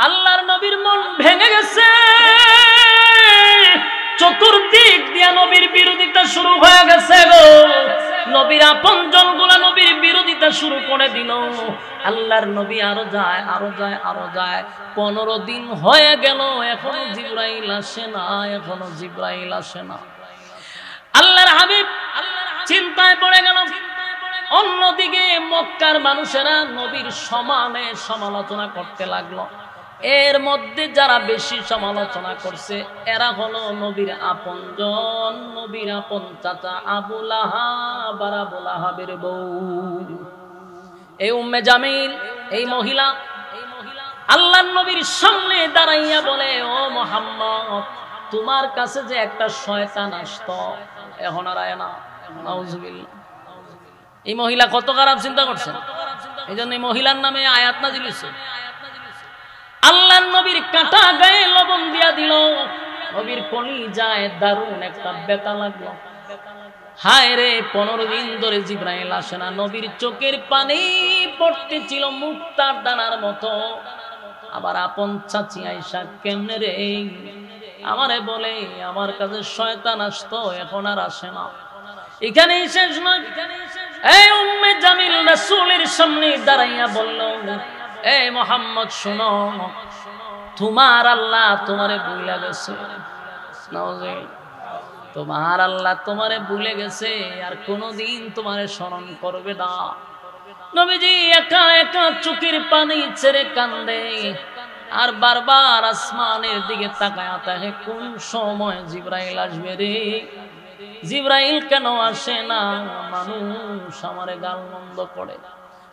আল্লাহর নবীর মন ভেঙে গেছে, চতুর্দিক দিয়া নবীর বিরোধিতা শুরু হয়ে গেছে গো। নবীর আপনজন গুলা নবীর বিরোধিতা শুরু করে দিল। আল্লাহর নবী আরো যায়, আরো যায়, আরো যায়। 15 দিন হয়ে গেল, এখনো জিবরাইল আসে না, এখনো জিবরাইল আসে না। আল্লাহর হাবিব চিন্তায় পড়ে গেল। অন্যদিকে মক্কার মানুষেরা নবীর সমানে সমালোচনা করতে লাগলো। এর মধ্যে যারা বেশি সমালোচনা করছে এরা হলো নবীর আপনজন, নবীর আপন চাচা আবু লাহাব আর আবু লাহাবের বউ। এই উম্মে জামিল, এই মহিলা আল্লাহর নবীর সামনে দাঁড়াইয়া বলে, ও মুহাম্মদ, তোমার কাছে যে একটা শয়তান আসতো, এখন আর আয় না। নাউজুবিল্লাহ। এই মহিলা কত খারাপ চিন্তা করছেন, এই জন্য এই মহিলার নামে আয়াত নাযিল হইছে। আল্লাহর নবীর কাটা গায়ে লবণ দিয়া দিল, নবীর কলিজায় দারুণ একটা ব্যথা লাগলো। হায় রে, 15 দিন ধরে জিবরাইল আসে না। নবীর চোখের পানি পড়তেছিল মুক্তার দানার মতো। আবার আপন চাচি আয়েশা কেমনে রে আমারে বলে, আমার কাছে শয়তান আসতো, এখন আর আসে না। এখানেই শেষ নয়। এই উম্মে জামিল রাসূলের সামনে দাঁড়াইয়া বলল, এই মুহাম্মদ শুনো, তোমার আল্লাহ তোমারে ভুলে গেছে। তোমার আল্লাহ তোমারে ভুলে গেছে, আর কোনদিন তোমারে স্মরণ করবে না। নবীজি একা একা চোখের পানি ছেড়ে কান্দে, আর বারবার আসমানের দিকে তাকায়া থাকে, কোন সময় জিবরাইল আসবে রে, জিবরাইল কেন আসে না। মানুষ আমারে গালমন্দ করে।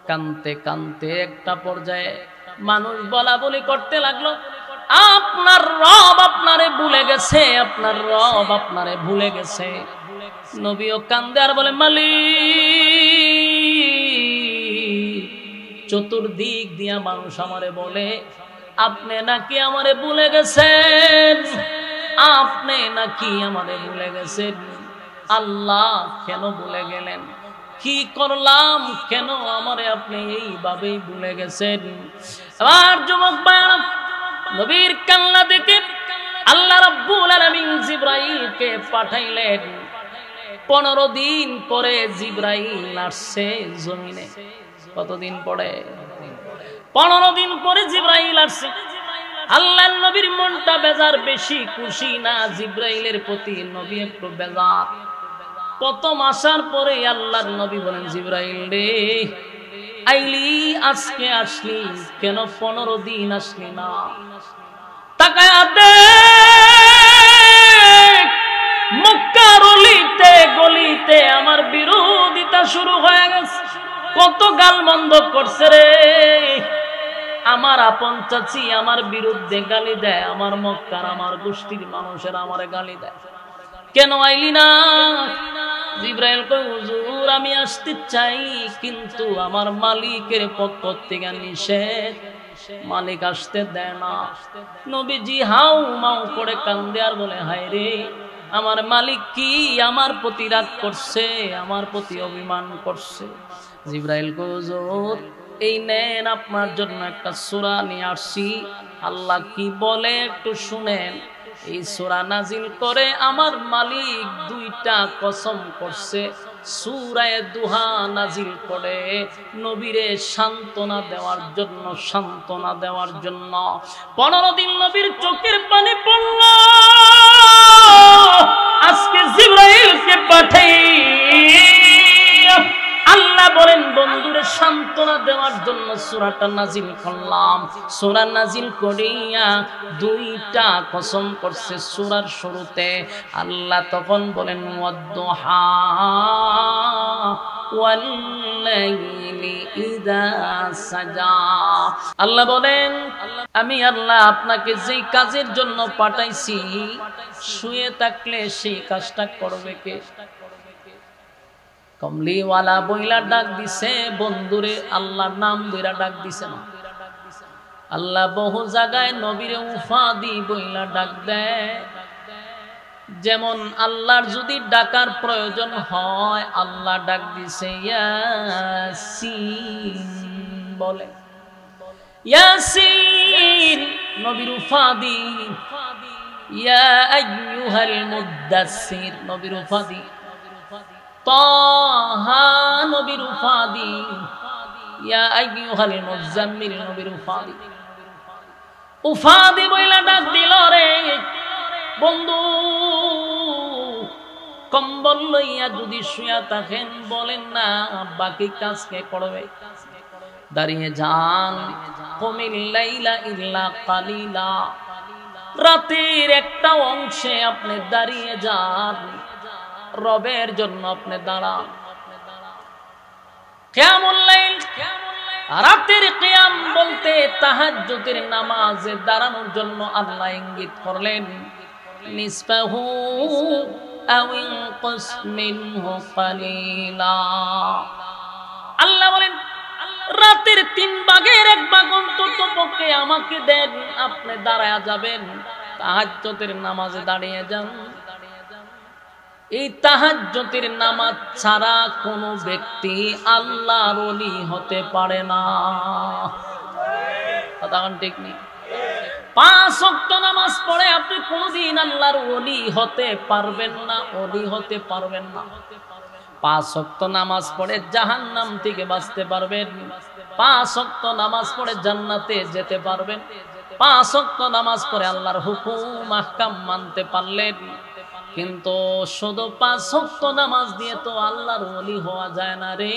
কানতে কানতে একটা পর্যায়ে মানুষ বলা বলি করতে লাগলো, আপনার রব আপনারে ভুলে গেছে, আপনার রব আপনারে ভুলে গেছে। নবীও কান্দে আর বলে, মালিক, চতুর্দিক দিয়া মানুষ আমারে বলে, আপনি নাকি আমারে ভুলে গেছেন, আপনি নাকি আমারে ভুলে গেছেন। আল্লাহ কেন ভুলে গেলেন, কি করলাম, কেন আমারে আপনি এইভাবেই ভুলে গেছেন। আবার যুবক ভাইরা, নবীর কান্না দেখে আল্লাহ রাব্বুল আলামিন জিবরাইলকে পাঠাইলেন। 15 দিন পরে জিবরাইল আসছে জমিনে। কতদিন পরে? 15 দিন পরে জিবরাইল আসছে। আল্লাহর নবীর মনটা বেজার, বেশি খুশি না জিবরাইলের প্রতি। নবী একটু বেজার। প্রথম আসার পরে আল্লাহর নবী বলেন, জিবরাইল রে, আইলি, আজকে আসলি কেন, 15 দিন আসলি না? তাকায় দেখ, মক্কার অলিতে গলিতে আমার বিরোধিতা শুরু হয়ে গেছে। কত গালমন্দ করছে রে, আমার আপন চাচি আমার বিরুদ্ধে গালি দেয়, আমার মক্কার আমার গোষ্ঠীর মানুষেরা আমারে গালি দেয়, কেন আইলি না? জিবরাইল কয়, হুজুর আমি আসতে চাই, কিন্তু আমার মালিকের পক্ষ থেকে নিষেধ, মালিক আসতে দেয় না। নবীজি হাউ মাউ করে কান্দে আর বলে, হায় রে, আমার মালিক কি আমার প্রতি রাগ করছে, আমার প্রতি অভিমান করছে? জিবরাইল কয়, হুজুর এই নেন আপনার জন্য একটা সূরা নিয়ে আসছি, আল্লাহ কি বলে একটু শুনেন। এই সূরা নাজিল করে আমার মালিক 2টা কসম করছে, সূরা দুহা নাজিল করে নবীরে সান্ত্বনা দেওয়ার জন্য, সান্ত্বনা দেওয়ার জন্য। 15 দিন নবীর চোখের পানি পড়ল। আজকে জিবরাইলকে পাঠাই আল্লাহ বলেন, বন্ধুরে সান্ত্বনা দেওয়ার জন্য সূরাটা নাজিল করলাম। সূরা নাজিল করিয়া 2টা কসম করছে সূরার শুরুতে। আল্লাহ তখন বলেন, ওয়াদ-দুহা ওয়াল-লাইলি ইযা সাজা। আল্লাহ বলেন, আমি আল্লাহ আপনাকে যেই কাজের জন্য পাঠাইছি, শুয়ে থাকলে সেই কাজটা করবে কে? কমলিওয়ালা বইলা ডাক দিছে, বন্ধুরে আল্লাহর নাম ধইরা ডাক দিছে না। আল্লাহ বহু জায়গায় নবীরে উফাদি বইলা ডাক দেয়। যেমন আল্লাহর যদি ডাকার প্রয়োজন হয়, আল্লাহ ডাক দিছে ইয়াসিন বলে, ইয়াসিন নবীর উফাদি ইয়া আইয়ুহাল মুদ্দাসসির নবীর উফাদি, তাহা নবীর উফাদি, ইয়া আইয়ুহাল মুযাম্মিল নবীর উফাদি। উফাদি বইলা ডাক দিল রে বন্ধু, কম্বল লইয়া যদি শুয়া থাকেন বলেন না বাকি কাজ কে করবে? দাঁড়িয়ে যান। কুমিল লাইলা ইল্লা কালিলা, রাতের একটা অংশে আপনি দাঁড়িয়ে যান, রবের জন্য আপনি দাঁড়ান। কিয়ামুল লাইল, রাতের কিয়াম বলতে তাহাজ্জুদের নামাজে দাঁড়ানোর জন্য আল্লাহ ইঙ্গিত করলেন। নিসফাহু আও ইনকুস মিনহু কালিলা, আল্লাহ বলেন রাতের 3 ভাগের 1 ভাগ অন্তত পক্ষে আমাকে দেন, আপনি দাঁড়ায়া যাবেন, তাহাজ্জুদের নামাজে দাঁড়িয়ে যান। এই তাহাজ্জুদের নামাজ ছাড়া কোনো ব্যক্তি আল্লাহর ওলি হতে পারে না। কথা ঠিক নেই? 5 ওয়াক্ত নামাজ পড়ে আপনি কোনদিন আল্লাহর ওলি হতে পারবেন না, ওলি হতে পারবেন না। 5 ওয়াক্ত নামাজ পড়ে জাহান্নাম থেকে বাঁচতে পারবেন, 5 ওয়াক্ত নামাজ পড়ে জান্নাতে যেতে পারবেন, 5 ওয়াক্ত নামাজ পড়ে আল্লাহর হুকুম আহকাম মানতে পারলেন। কিন্তু শুধু 5 ওয়াক্ত নামাজ দিয়ে তো আল্লাহর ওলি হওয়া যায় না রে।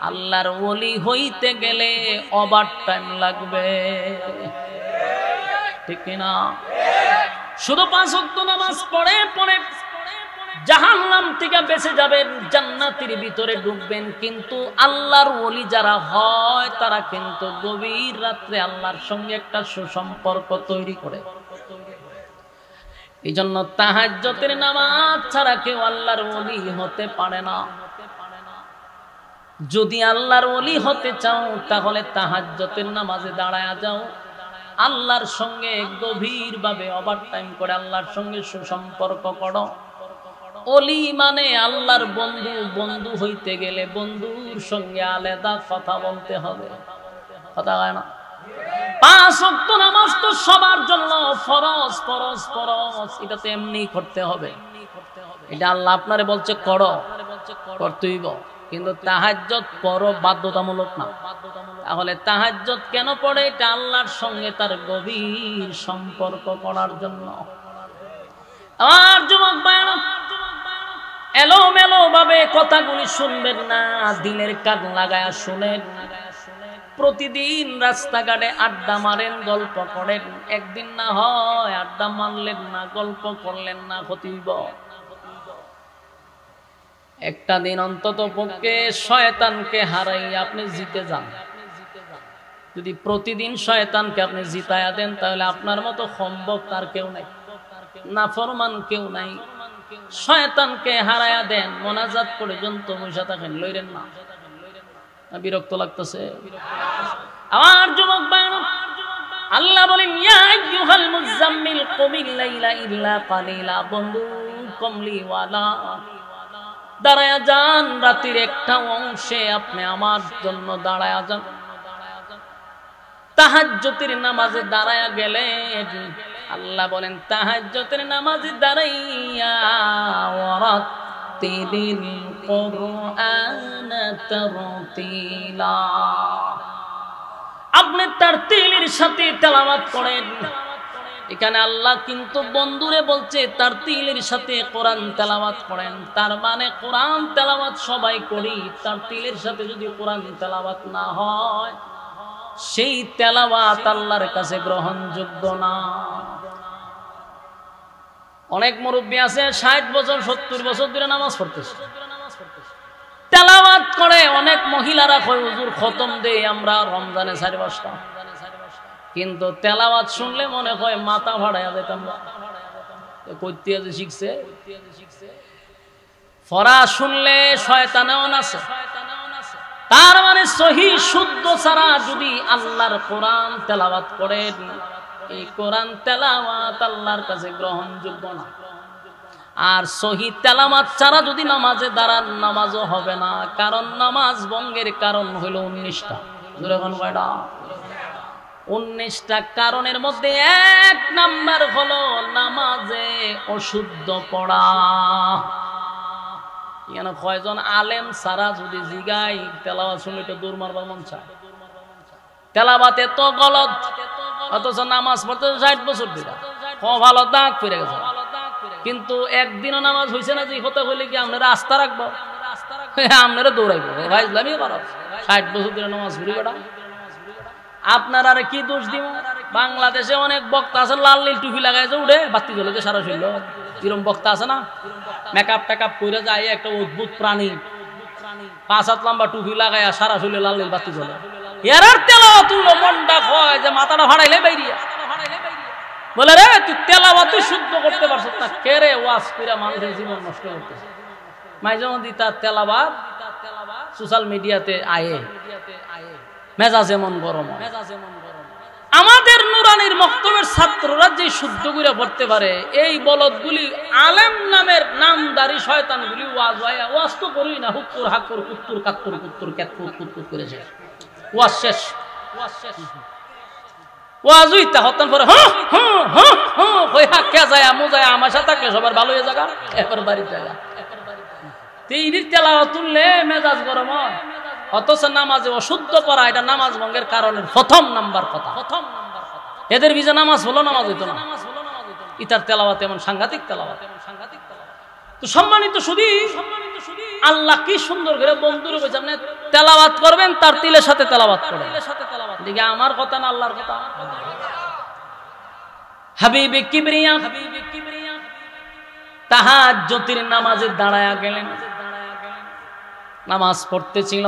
আল্লাহর ওলি হইতে গেলে ওভার টাইম লাগবে, ঠিক না? শুধু 5 ওয়াক্ত নামাজ পড়ে পড়ে জাহান্নাম থেকে বেঁচে যাবেন, জান্নাতের ভিতরে ঢুকবেন, কিন্তু আল্লাহর ওলি যারা হয় তারা কিন্তু গভীর রাত্রে আল্লাহর সঙ্গে একটা সুসম্পর্ক তৈরি করে। এই জন্য তাহাজ্জুদের নামাজ ছাড়া কেউ আল্লাহর ওলি হতে পারে না। যদি আল্লাহর ওলি হতে চাও তাহলে তাহাজ্জুদের নামাজে দাঁড়ায়া যাও, আল্লাহর সঙ্গে গভীরভাবে ওভারটাইম করে আল্লাহর সঙ্গে সুসম্পর্ক করো। ওলি মানে আল্লাহর বন্ধু, বন্ধু হইতে গেলে বন্ধুর সঙ্গে আলাদা কথা বলতে হবে, কথা হয় না? 5 ওয়াক্ত নামাজ তো সবার জন্য ফরজ, ফরজ, ফরজ, এটা তো এমনি করতে হবে। এটা আল্লাহ আপনারে বলছে করো, করতেইব, কিন্তু তাহাজ্জুদ পড়ো বাধ্যতামূলক না। তাহলে তাহাজ্জুদ কেন পড়ে? এটা আল্লাহর সঙ্গে তার গভীর সম্পর্ক করার জন্য। আর যুবক ভাইরা, এলোমেলো ভাবে কথাগুলি শুনবেন না, দিলের কান লাগায়া শুনেন। প্রতিদিন রাস্তাঘাটে আড্ডা মারেন, গল্প করেন, একদিন না হয় আড্ডা মারলেন না, গল্প করলেন না, ক্ষতিব। একটা দিন অন্তত পক্ষে শয়তানকে হারাই আপনি জিতে যান। যদি প্রতিদিন শয়তানকে আপনি জিতায়া দেন তাহলে আপনার মতো সম্ভব তার কেউ নাই, নাফরমান কেউ নাই। শয়তানকে হারায়া দেন, মোনাজাত পর্যন্ত বসে থাকেন, লইরেন না। বিরক্ত লাগতেছে আমার যুবক ভাইরা, আল্লাহ বলেন ইয়া আইয়ুহাল মুযাম্মিল কুমিল লাইলা ইল্লা কালিলা, বন্ধু কমলিওয়ালা দাঁড়ায়া যান, রাতের একটা অংশে আপনি আমার জন্য দাঁড়ায়া যান। তাহাজ্জুদের নামাজে দাঁড়ায়া গেলেন, আল্লাহ বলেন তাহাজ্জুদের নামাজে দাঁড়াইয়া ওয়ারাতিলিল কুরআন তারতিলা, আপনি তারতিলের সাথে তেলাওয়াত করেন। এখানে আল্লাহ কিন্তু বন্ধুরে বলছে তারতিলের সাথে কোরআন তেলাওয়াত করেন। তার মানে কোরআন তেলাওয়াত সবাই করি, তারতিলের সাথে যদি কোরআন তেলাওয়াত না হয় সেই তেলাওয়াত আল্লাহর কাছে গ্রহণযোগ্য না। অনেক মুরব্বী আছে 60 বছর 70 বছর ধরে নামাজ পড়তেছে, তেলাওয়াত করে। অনেক মহিলারা কয় হুজুর খতম দেই আমরা রমজানে 4-5টা, কিন্তু তেলাওয়াত শুনলে মনে হয় মাথা ভাড়াইয়া যেতাম। কইতে যে শিখছে, ফরা শুনলে শয়তানেও নাচে। তার মানে সহি শুদ্ধ ছাড়া যদি আল্লাহর কোরআন তেলাওয়াত করেন, এই কোরআন তেলাওয়াত আল্লাহর কাছে গ্রহণযোগ্য না। আর সহি তেলাওয়াত ছাড়া যদি নামাজে দাঁড়ান, নামাজও হবে না, কারণ নামাজ ভঙ্গের কারণ হইল 19টা। এখন কয়টা? 19টা কারণের মধ্যে এক নাম্বার হলো নামাজে অশুদ্ধ পড়া। এখানে কয়জন আলেম সারা যদি জিগাই তেলাওয়াত শুনলে তো দূর মারবার মন চায়। তেলাওয়াতে তো গলত, অথচ নামাজ পড়তে 60 বছর দিলা ভালো দাগ পড়ে গেছে, কিন্তু একদিনও নামাজ হয়েছে না যে হতে হইলে কি আপনারা আস্থা রাখবো, আপনারা দৌড়াইবো ভাই ইসলামী করো 60 বছর ধরে নামাজ ঘুরি বেড়া। আপনার আর কি দোষ দিব? বাংলাদেশে অনেক বক্তা আছে লাল নীল টুপি লাগাইছে উঠে বাতি জ্বলেছে সারা শরীর, এরকম বক্তা আছে না, মেকআপ টেকআপ করে যায় একটা অদ্ভুত প্রাণী, 5 হাত লম্বা টুপি লাগাইয়া সারা শরীরে লাল নীল বাতি জ্বলে। এরার তেলাওয়াত মনটা কয় যে মাথাটা ফাড়াইলে বাইরিয়া বলে রে তুই তেলাওয়াত শুদ্ধ করতে পারছিস না, কে রে ওয়াজ কইরা মানুষের জীবন নষ্ট করতেছে। মাঝে মধ্যে তার তেলাওয়াত সোশ্যাল মিডিয়াতে আয়ে মেজাজ এমন গরম। আমাদের নুরানির মক্তবের ছাত্ররা যে শুদ্ধ করে পড়তে পারে, এই বলদগুলি আলেম নামের নামদারি শয়তানগুলি ওয়াজ তো করি না, হুক্কুর হাক্কুর কুত্তুর কাত্তুর কুত্তুর ক্যাতকুর কুত্তুর করেছে ওয়াজ শেষ। ওয়াজ হইতা হতান পরে কই হাক্কা যায় মুজায় আমার সাথে থাকলে সবার ভালো হয়ে জায়গা এবার বাড়ির জায়গা তিনির তেলাওয়াত তুললে মেজাজ গরম হয়। অথচ নামাজে অশুদ্ধ পড়া এটা নামাজ ভঙ্গের কারণের প্রথম নাম্বার কথা। এদের বিজে নামাজ হলো, নামাজ হইতো না। ইতার তেলাওয়াত এমন সাংঘাতিক তেলাওয়াত। তো সম্মানিত সুধী, আল্লাহ কি সুন্দর করে বন্ধুর বলছে আপনি তেলাওয়াত করবেন, তার তিলের সাথে তেলাওয়াত করবেন। দেখি আমার কথা না আল্লাহর কথা। হাবিবে কিবরিয়া তাহাজ্জুদের নামাজে দাঁড়ায়া গেলেন, নামাজ পড়তেছিল।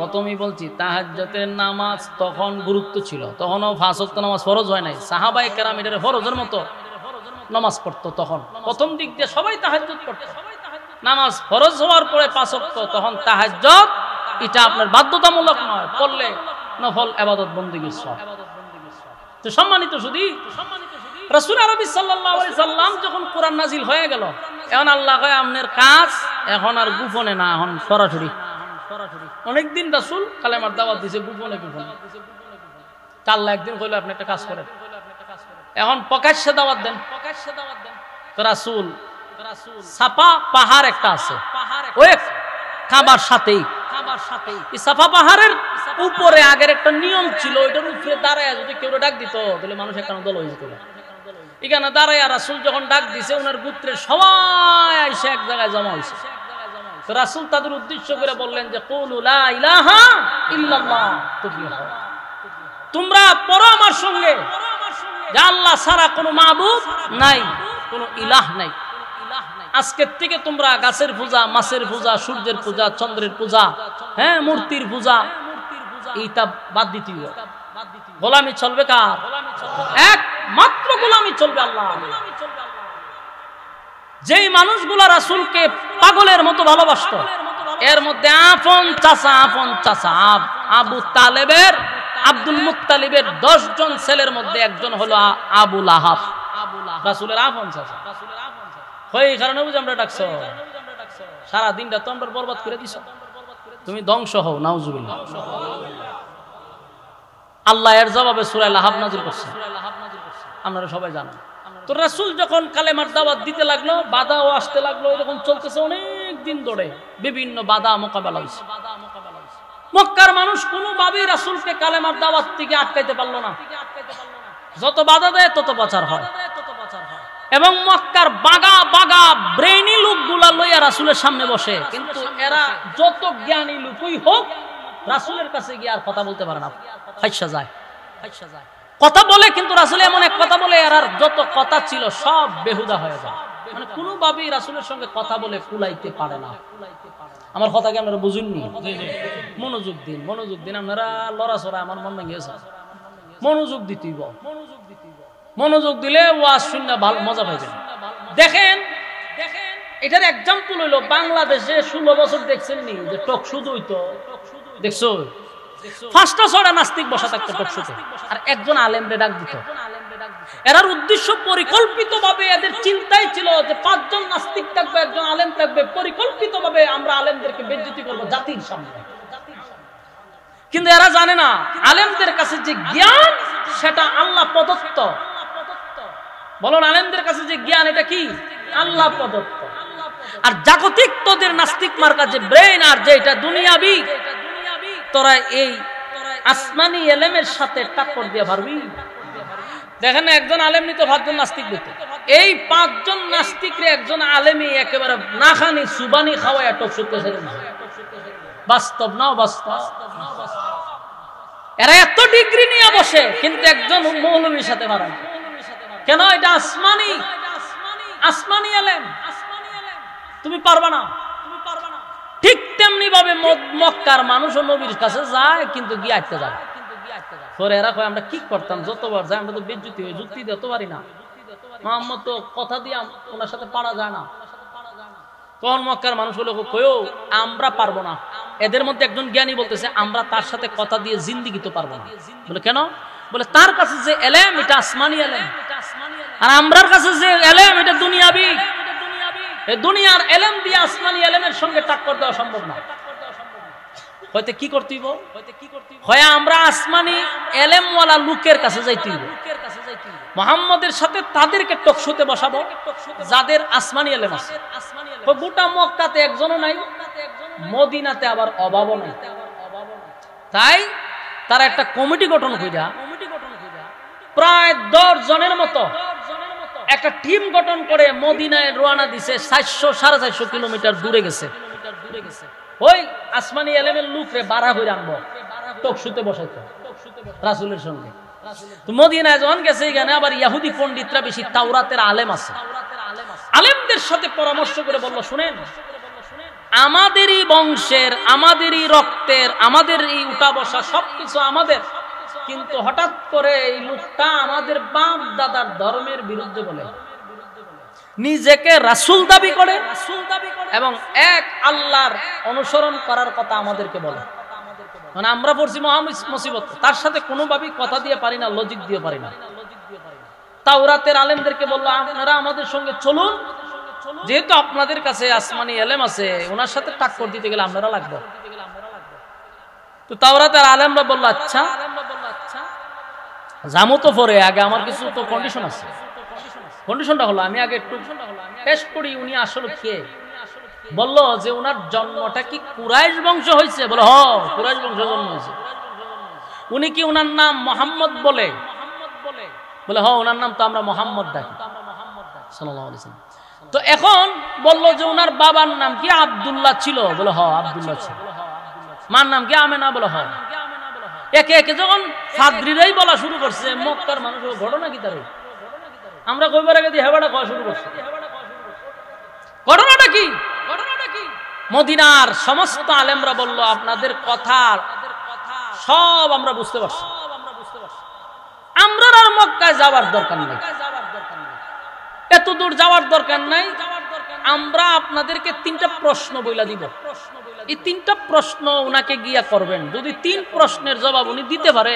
প্রথমেই বলছি তাহাজ্জুদের নামাজ তখন গুরুত্ব ছিল, তখনও 5 ওয়াক্ত নামাজ ফরজ হয় নাই। সাহাবায়ে কেরাম এর ফরজের মতো নামাজ পড়তো। তখন প্রথম দিক দিয়ে সবাই তাহাজ্জুদ পড়তো। নামাজ ফরজ হওয়ার পরে 5 ওয়াক্ত, তখন তাহাজ্জুদ এটা আপনার বাধ্যতামূলক নয়, পড়লে নফল ইবাদত বন্দেগীর সব। তো সম্মানিত সুধী, রাসূল আরবি সাল্লাল্লাহু আলাইহি সাল্লাম যখন কোরআন নাজিল হয়ে গেল, এখন আল্লাহ কয় আপনার কাজ এখন আর গোপনে না, এখন সরাসরি। অনেকদিন রাসূল কালেমার দাওয়াত দিয়েছে গোপনে গোপনে, আল্লাহ একদিন কইলো আপনি একটা কাজ করেন, এখন প্রকাশ্যে দাওয়াত দেন। তো রাসূল সাফা পাহাড় একটা আছে ওই কাবার সাথেই, সাফা পাহাড়ের উপরে আগের একটা নিয়ম ছিল, ওইটার উপরে দাঁড়ায় যদি কেউ ডাক দিত তাহলে মানুষ একটা দল হয়ে যেত। এখানে দাঁড়ায় রাসূল যখন ডাক দিছে, ওনার গোত্রের সবাই এসে এক জায়গায় জমা হয়েছে। তো রাসূল তাদের উদ্দেশ্য করে বললেন যে কুলু লা ইলাহা ইল্লাল্লাহ, তোমরা পড়ো আমার সঙ্গে যে আল্লাহ ছাড়া কোনো মাবুদ নাই, কোনো ইলাহ নাই। আজকের থেকে তোমরা গাছের পূজা, মাছের পূজা, সূর্যের পূজা, চন্দ্রের পূজা, হ্যাঁ মূর্তির পূজা, এইটা বাদ দিতে হবে। গোলামি চলবে কার? একমাত্র গোলামি চলবে আল্লাহ। যেই মানুষগুলা রাসূলকে পাগলের মতো ভালোবাসতো, এর মধ্যে আপন চাচা আবু তালেবের, আব্দুল মুত্তালিবের 10 জন ছেলের মধ্যে একজন হলো আবু লাহাব, রাসূলের আপন চাচা। এই কারণে বুঝি আমরা ডাকছো, সারা দিনটা তো আমরা বরবাদ করে দিছ, তুমি ধ্বংস হও, নাউজুবিল্লাহ। আল্লাহ এর জবাবে সূরা লাহাব নাযিল করছে, আপনারা সবাই জানেন। তো রাসূল যখন কালেমার দাওয়াত দিতে লাগলো, বাধাও আসতে লাগলো, এরকম চলতেছে অনেক দিন ধরে, বিভিন্ন বাধা মোকাবেলা হয়েছে। মক্কার মানুষ কোনোভাবেই রাসূলকে কালেমার দাওয়াত থেকে আটকাইতে পারলো না। যত বাধা দেয় তত প্রচার হয়, এবং মক্কার বাগা বাগা ব্রেইনি লোকগুলা লইয়া রাসূলের সামনে বসে, কিন্তু এরা যত জ্ঞানী লোকই হোক রাসূলের কাছে গিয়ে আর কথা বলতে পারে না, ফাইসা যায়। কথা বলে কিন্তু রাসূল এমন এক কথা বলে আর যত কথা ছিল সব বেহুদা হয়ে যায়, মানে কোনোভাবেই রাসূলের সঙ্গে কথা বলে কুলাইতে পারে না। আমার কথা কি আপনারা বুঝুননি? মনোযোগ দিন আপনারা, লড়াচড়া আমার মন ভেঙে গেছে। মনোযোগ দিতেই, মনোযোগ দিলে ওয়াজ শুননা ভালো মজা পাইবেন। দেখেন এটার এক্সাম্পল হইলো বাংলাদেশে 16 বছর দেখছেন নি যে টক শুধু হইতো, দেখছো 5টা 6টা নাস্তিক বসা থাকতো টক শুতে, আর একজন আলেমরে ডাক দিত। এরার উদ্দেশ্য পরিকল্পিতভাবে, এদের চিন্তাই ছিল যে 5 জন নাস্তিক থাকবে, একজন আলেম থাকবে, পরিকল্পিতভাবে আমরা আলেমদেরকে বেইজ্জতি করব জাতির সামনে। কিন্তু এরা জানে না আলেমদের কাছে যে জ্ঞান সেটা আল্লাহ প্রদত্ত। বলুন, আলেমদের কাছে যে জ্ঞান এটা কি? আল্লাহ প্রদত্ত। আর জাগতিক তোদের নাস্তিক মার্কা যে ব্রেন আর যে এটা দুনিয়াবি, তোরা এই আসমানি এলেমের সাথে টাক্কর দিয়ে পারবি? দেখেন একজন আলেম নিত 5 জন নাস্তিক দিত, এই 5 জন নাস্তিকরে একজন আলেমই একেবারে না খানি সুবানি খাওয়ায় টক শুতে ছেড়ে দিয়েছে। বাস্তব না বাস্তব? এরা এত ডিগ্রি নিয়ে বসে কিন্তু একজন মৌলবীর সাথে মারা কেন? এটা আসমানি, আসমানি এলেম, তুমি পারবা না। ঠিক তেমনি ভাবে মক্কার মানুষ নবীর কাছে যায় কিন্তু গিয়ে আটকে যায়। পরে এরা কয় আমরা কি করতাম, যতবার যাই আমরা তো বেজ্জতি হয়ে যুক্তি দিতে পারি না, মোহাম্মদ তো কথা দিয়ে ওনার সাথে পারা যায় না। তখন মক্কার মানুষ হলো কয়ও আমরা পারবো না। এদের মধ্যে একজন জ্ঞানী বলতেছে আমরা তার সাথে কথা দিয়ে জিন্দিগি তো পারবো না। বলে কেন? বলে তার কাছে যে এলেম এটা আসমানি এলেম, আর আমরার কাছে যে এলেম এটা দুনিয়াবি। এই দুনিয়ার এলেম দিয়ে আসমানি এলেমের সঙ্গে টাক্কর দেওয়া সম্ভব না। হয়তো কি করতে হইব? হয় আমরা আসমানি এলেমওয়ালা লোকের কাছে যাইতে হইব, মুহাম্মদের সাথে তাদেরকে টকশোতে বসাবো যাদের আসমানি এলেম আছে। গোটা মক্কাতে একজনও নাই, মদিনাতে আবার অভাবও নাই। তাই তারা একটা কমিটি গঠন কইরা প্রায় 10 জনের মতো একটা টিম গঠন করে মদিনায় রওনা দিছে। 400-450 কিলোমিটার দূরে গেছে। ওই আসমানি এলেমের লোকরে বাড়া হয়ে আনবো, টকশুতে বসাইতো রাসূলের সঙ্গে। তো মদিনায় যখন গেছে এখানে আবার ইহুদি পণ্ডিতরা বেশি তাওরাতের আলেম আছে। আলেমদের সাথে পরামর্শ করে বলল শুনেন, আমাদেরই বংশের, আমাদেরই রক্তের, আমাদের এই উঠা বসা সবকিছু আমাদের, কিন্তু হঠাৎ করে এই লোকটা আমাদের বাপ দাদার ধর্মের বিরুদ্ধে বলে, নিজেকে রাসূল দাবি করে এবং এক আল্লাহর অনুসরণ করার কথা আমাদেরকে বলে। মানে আমরা পড়ছি মহা মুসিবত, তার সাথে কোনোভাবেই কথা দিয়ে পারি না, লজিক দিয়ে পারি না। তাওরাতের আলেমদেরকে বললো আপনারা আমাদের সঙ্গে চলুন, যেহেতু আপনাদের কাছে আসমানি এলেম আছে, ওনার সাথে টাক্কর দিতে গেলে আপনারা লাগবে। তো তাওরাতের আলেমরা বললো আচ্ছা জামু তো পরে, আগে আমার কিছু তো কন্ডিশন আছে। কন্ডিশনটা হলো আমি আগে একটু টেস্ট করি উনি আসলে কে। বললো যে ওনার জন্মটা কি কুরাইশ বংশ হয়েছে? বলে হ, কুরাইশ বংশ জন্ম হয়েছে। উনি কি ওনার নাম মোহাম্মদ বলে? বলে হ, ওনার নাম তো আমরা মোহাম্মদ ডাকি সাল্লাল্লাহু আলাইহি ওয়াসাল্লাম। তো এখন বললো যে ওনার বাবার নাম কি আব্দুল্লাহ ছিল? বলে হ, আব্দুল্লাহ ছিল। মার নাম কি আমেনা? বলে হ। একে একে যখন ফাদরিরাই বলা শুরু করছে, মক্কার মানুষ ঘটনা কি তার আমরা কইবার আগে দিয়ে হেবাটা কয়া শুরু করছে। ঘটনাটা কি? মদিনার সমস্ত আলেমরা বলল আপনাদের কথা সব আমরা বুঝতে পারছি, আমরা আর মক্কায় যাওয়ার দরকার নাই, এত দূর যাওয়ার দরকার নাই। আমরা আপনাদেরকে 3টা প্রশ্ন বইলা দিব, এই 3টা প্রশ্ন উনাকে গিয়া করবেন। যদি 3 প্রশ্নের জবাব উনি দিতে পারে,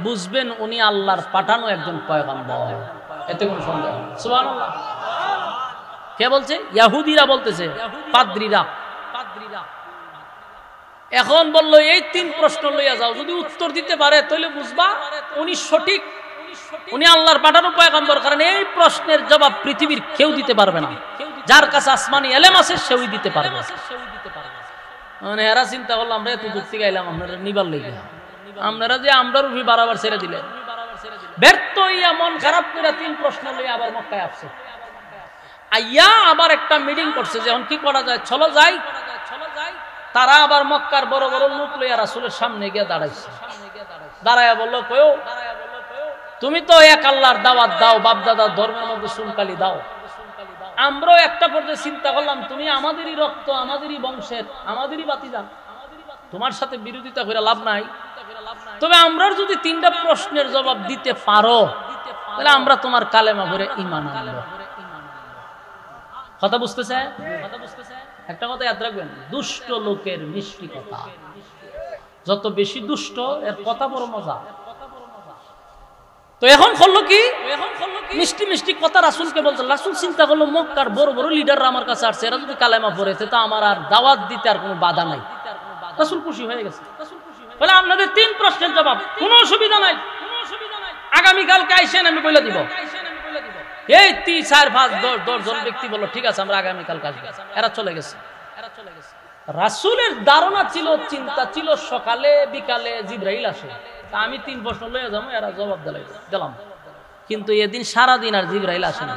বুঝবেন উনি আল্লাহর পাঠানো একজন পয়গম্বর, এতে কোনো সন্দেহ নেই। সুবহানাল্লাহ। কে বলছে? ইহুদিরা বলতেছে, পাদ্রীরা। এখন বললো এই 3 প্রশ্ন লইয়া যাও, যদি উত্তর দিতে পারে তাহলে বুঝবা উনি সঠিক, উনি আল্লাহর পাঠানো পয়গম্বর। কারণ এই প্রশ্নের জবাব পৃথিবীর কেউ দিতে পারবে না, যার কাছে আসমানি এলেম আছে সেই দিতে পারবে। মানে এরা চিন্তা করলো আমরা এত দূর থেকে আইলাম আপনারা নিবার লেগে, আপনারা যে আমরা রুফি বারাবার ছেড়ে দিলেন। ব্যর্থ হইয়া মন খারাপ করে 3 প্রশ্ন লইয়া আবার মক্কায় আসছে। আইয়া আবার একটা মিটিং করছে যে এখন কি করা যায়, চলো যাই। তারা আবার মক্কার বড় বড় লোক লইয়া রাসূলের সামনে গিয়ে দাঁড়াইছে। দাঁড়াইয়া বললো কয়ো তুমি তো এক আল্লাহর দাওয়াত দাও, বাপ দাদার ধর্মের মধ্যে সুনকালি দাও। আমরাও একটা পর্যায়ে চিন্তা করলাম তুমি আমাদেরই রক্ত, আমাদেরই বংশের, আমাদেরই বাতিজা, তোমার সাথে বিরোধিতা করে লাভ নাই। তবে আমরা যদি 3টা প্রশ্নের জবাব দিতে পারো তাহলে আমরা তোমার কালেমা ভরে ঈমান আনবো। কথা বুঝতেছে? একটা কথা ইয়াদ রাখবেন, দুষ্ট লোকের মিষ্টি কথা, যত বেশি দুষ্ট এর কথা বড় মজা। তো এখন করলো কি, মিষ্টি মিষ্টি কথা রাসূলকে বলতে। রাসূল চিন্তা করলো মক্কার বড় বড় লিডাররা আমার কাছে আসছে, এরা যদি কালেমা পড়েছে তা আমার আর দাওয়াত দিতে আর কোনো বাধা নাই। রাসূল খুশি হয়ে গেছে। বলে আপনাদের 3 প্রশ্নের জবাব, কোনো অসুবিধা নাই, আগামীকালকে আইসেন আমি বলে দিব। এই 3 4 5 10 জন ব্যক্তি বলল ঠিক আছে আমরা আগামীকালকে আসবো। এরা চলে গেছে। রাসূলের ধারণা ছিল, চিন্তা ছিল সকালে বিকালে জিবরাইল আসে, তা আমি 3 প্রশ্ন লয়ে যাবো, এরা জবাব দিলাম। কিন্তু এদিন সারা দিন আর জিবরাইল আসে না।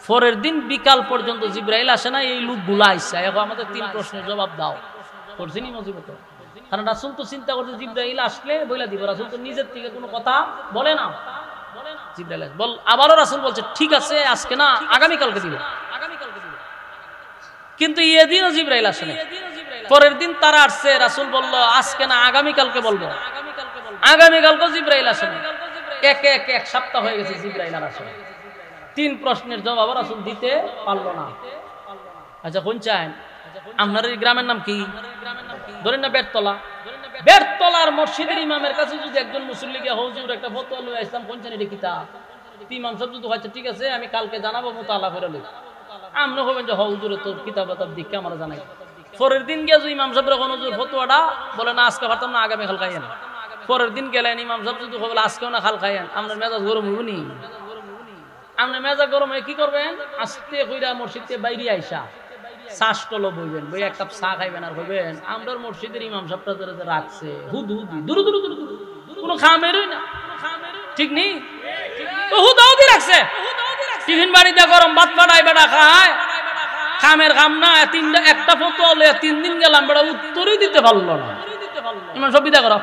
পরের দিন বিকাল পর্যন্ত জিবরাইল আসে না। এই লোকগুলো আইসা এখন আমাদের 3 প্রশ্নের জবাব দাও করছেনি মজিবত। কারণ রাসূল তো চিন্তা করছে জিবরাইল আসলে বলে দিব, রাসূল তো নিজের থেকে কোনো কথা বলে না। জিবরাইল বল, আবারও রাসূল বলছে ঠিক আছে আজকে না আগামীকালকে দিব। কিন্তু এদিনও জিবরাইল আসে না। পরের দিন তারা আসছে, রাসূল বলল আজকে না আগামীকালকে বলবো। আগামীকালকে জিবরাইল আসে না। এক সপ্তাহ হয়ে গেছে জিবরাইল আর আসে না। 3 প্রশ্নের জবাব রাসূল দিতে পারলো না। আচ্ছা কোন চান আপনার এই গ্রামের নাম কি? ধরেন না বেড়তলা। বেড়তলার মসজিদের ইমামের কাছে যদি একজন মুসল্লি গিয়ে হুজুর একটা ফতোয়া লয়ে আসলাম কোন চান এটা কিতাব, ইমাম সাহেব যদি হয়তো ঠিক আছে আমি কালকে জানাবো মুতালা করে লই, আপনি হবেন যে হুজুরে তোর কিতাব দিকে আমরা জানাই। পরের দিন গিয়ে যদি ইমাম সাহেব যখন হুজুর ফতোয়াটা বলে না আজকে পারতাম না আগামী কাল খাইয়েন, পরের দিন গেলেন ইমাম সাহেব যদি বলে আজকেও না খাল খাইয়েন, আপনার মেজাজ গরম হইব নি? আপনি মেজাজ গরম হয়ে কি করবেন? আস্তে কইরা মসজিদ থেকে বাইরে আইসা শ্বাস কলো বইবেন, বই এক কাপ চা খাইবেন আর কইবেন আমরার মসজিদের ইমাম সাহেবটা রাখছে হুদু দুরু দুরু দুরু কোনো খামেরই না, ঠিক নেই তো হুদাউদি রাখছে। টিফিন বাড়িতে গরম ভাত পাঠায় বেটা খায়, খামের খাম না। একটা ফতোয়া লইয়া 3 দিন গেলাম বেটা উত্তরই দিতে পারলো না। ইমাম সাহেব বিদা করো।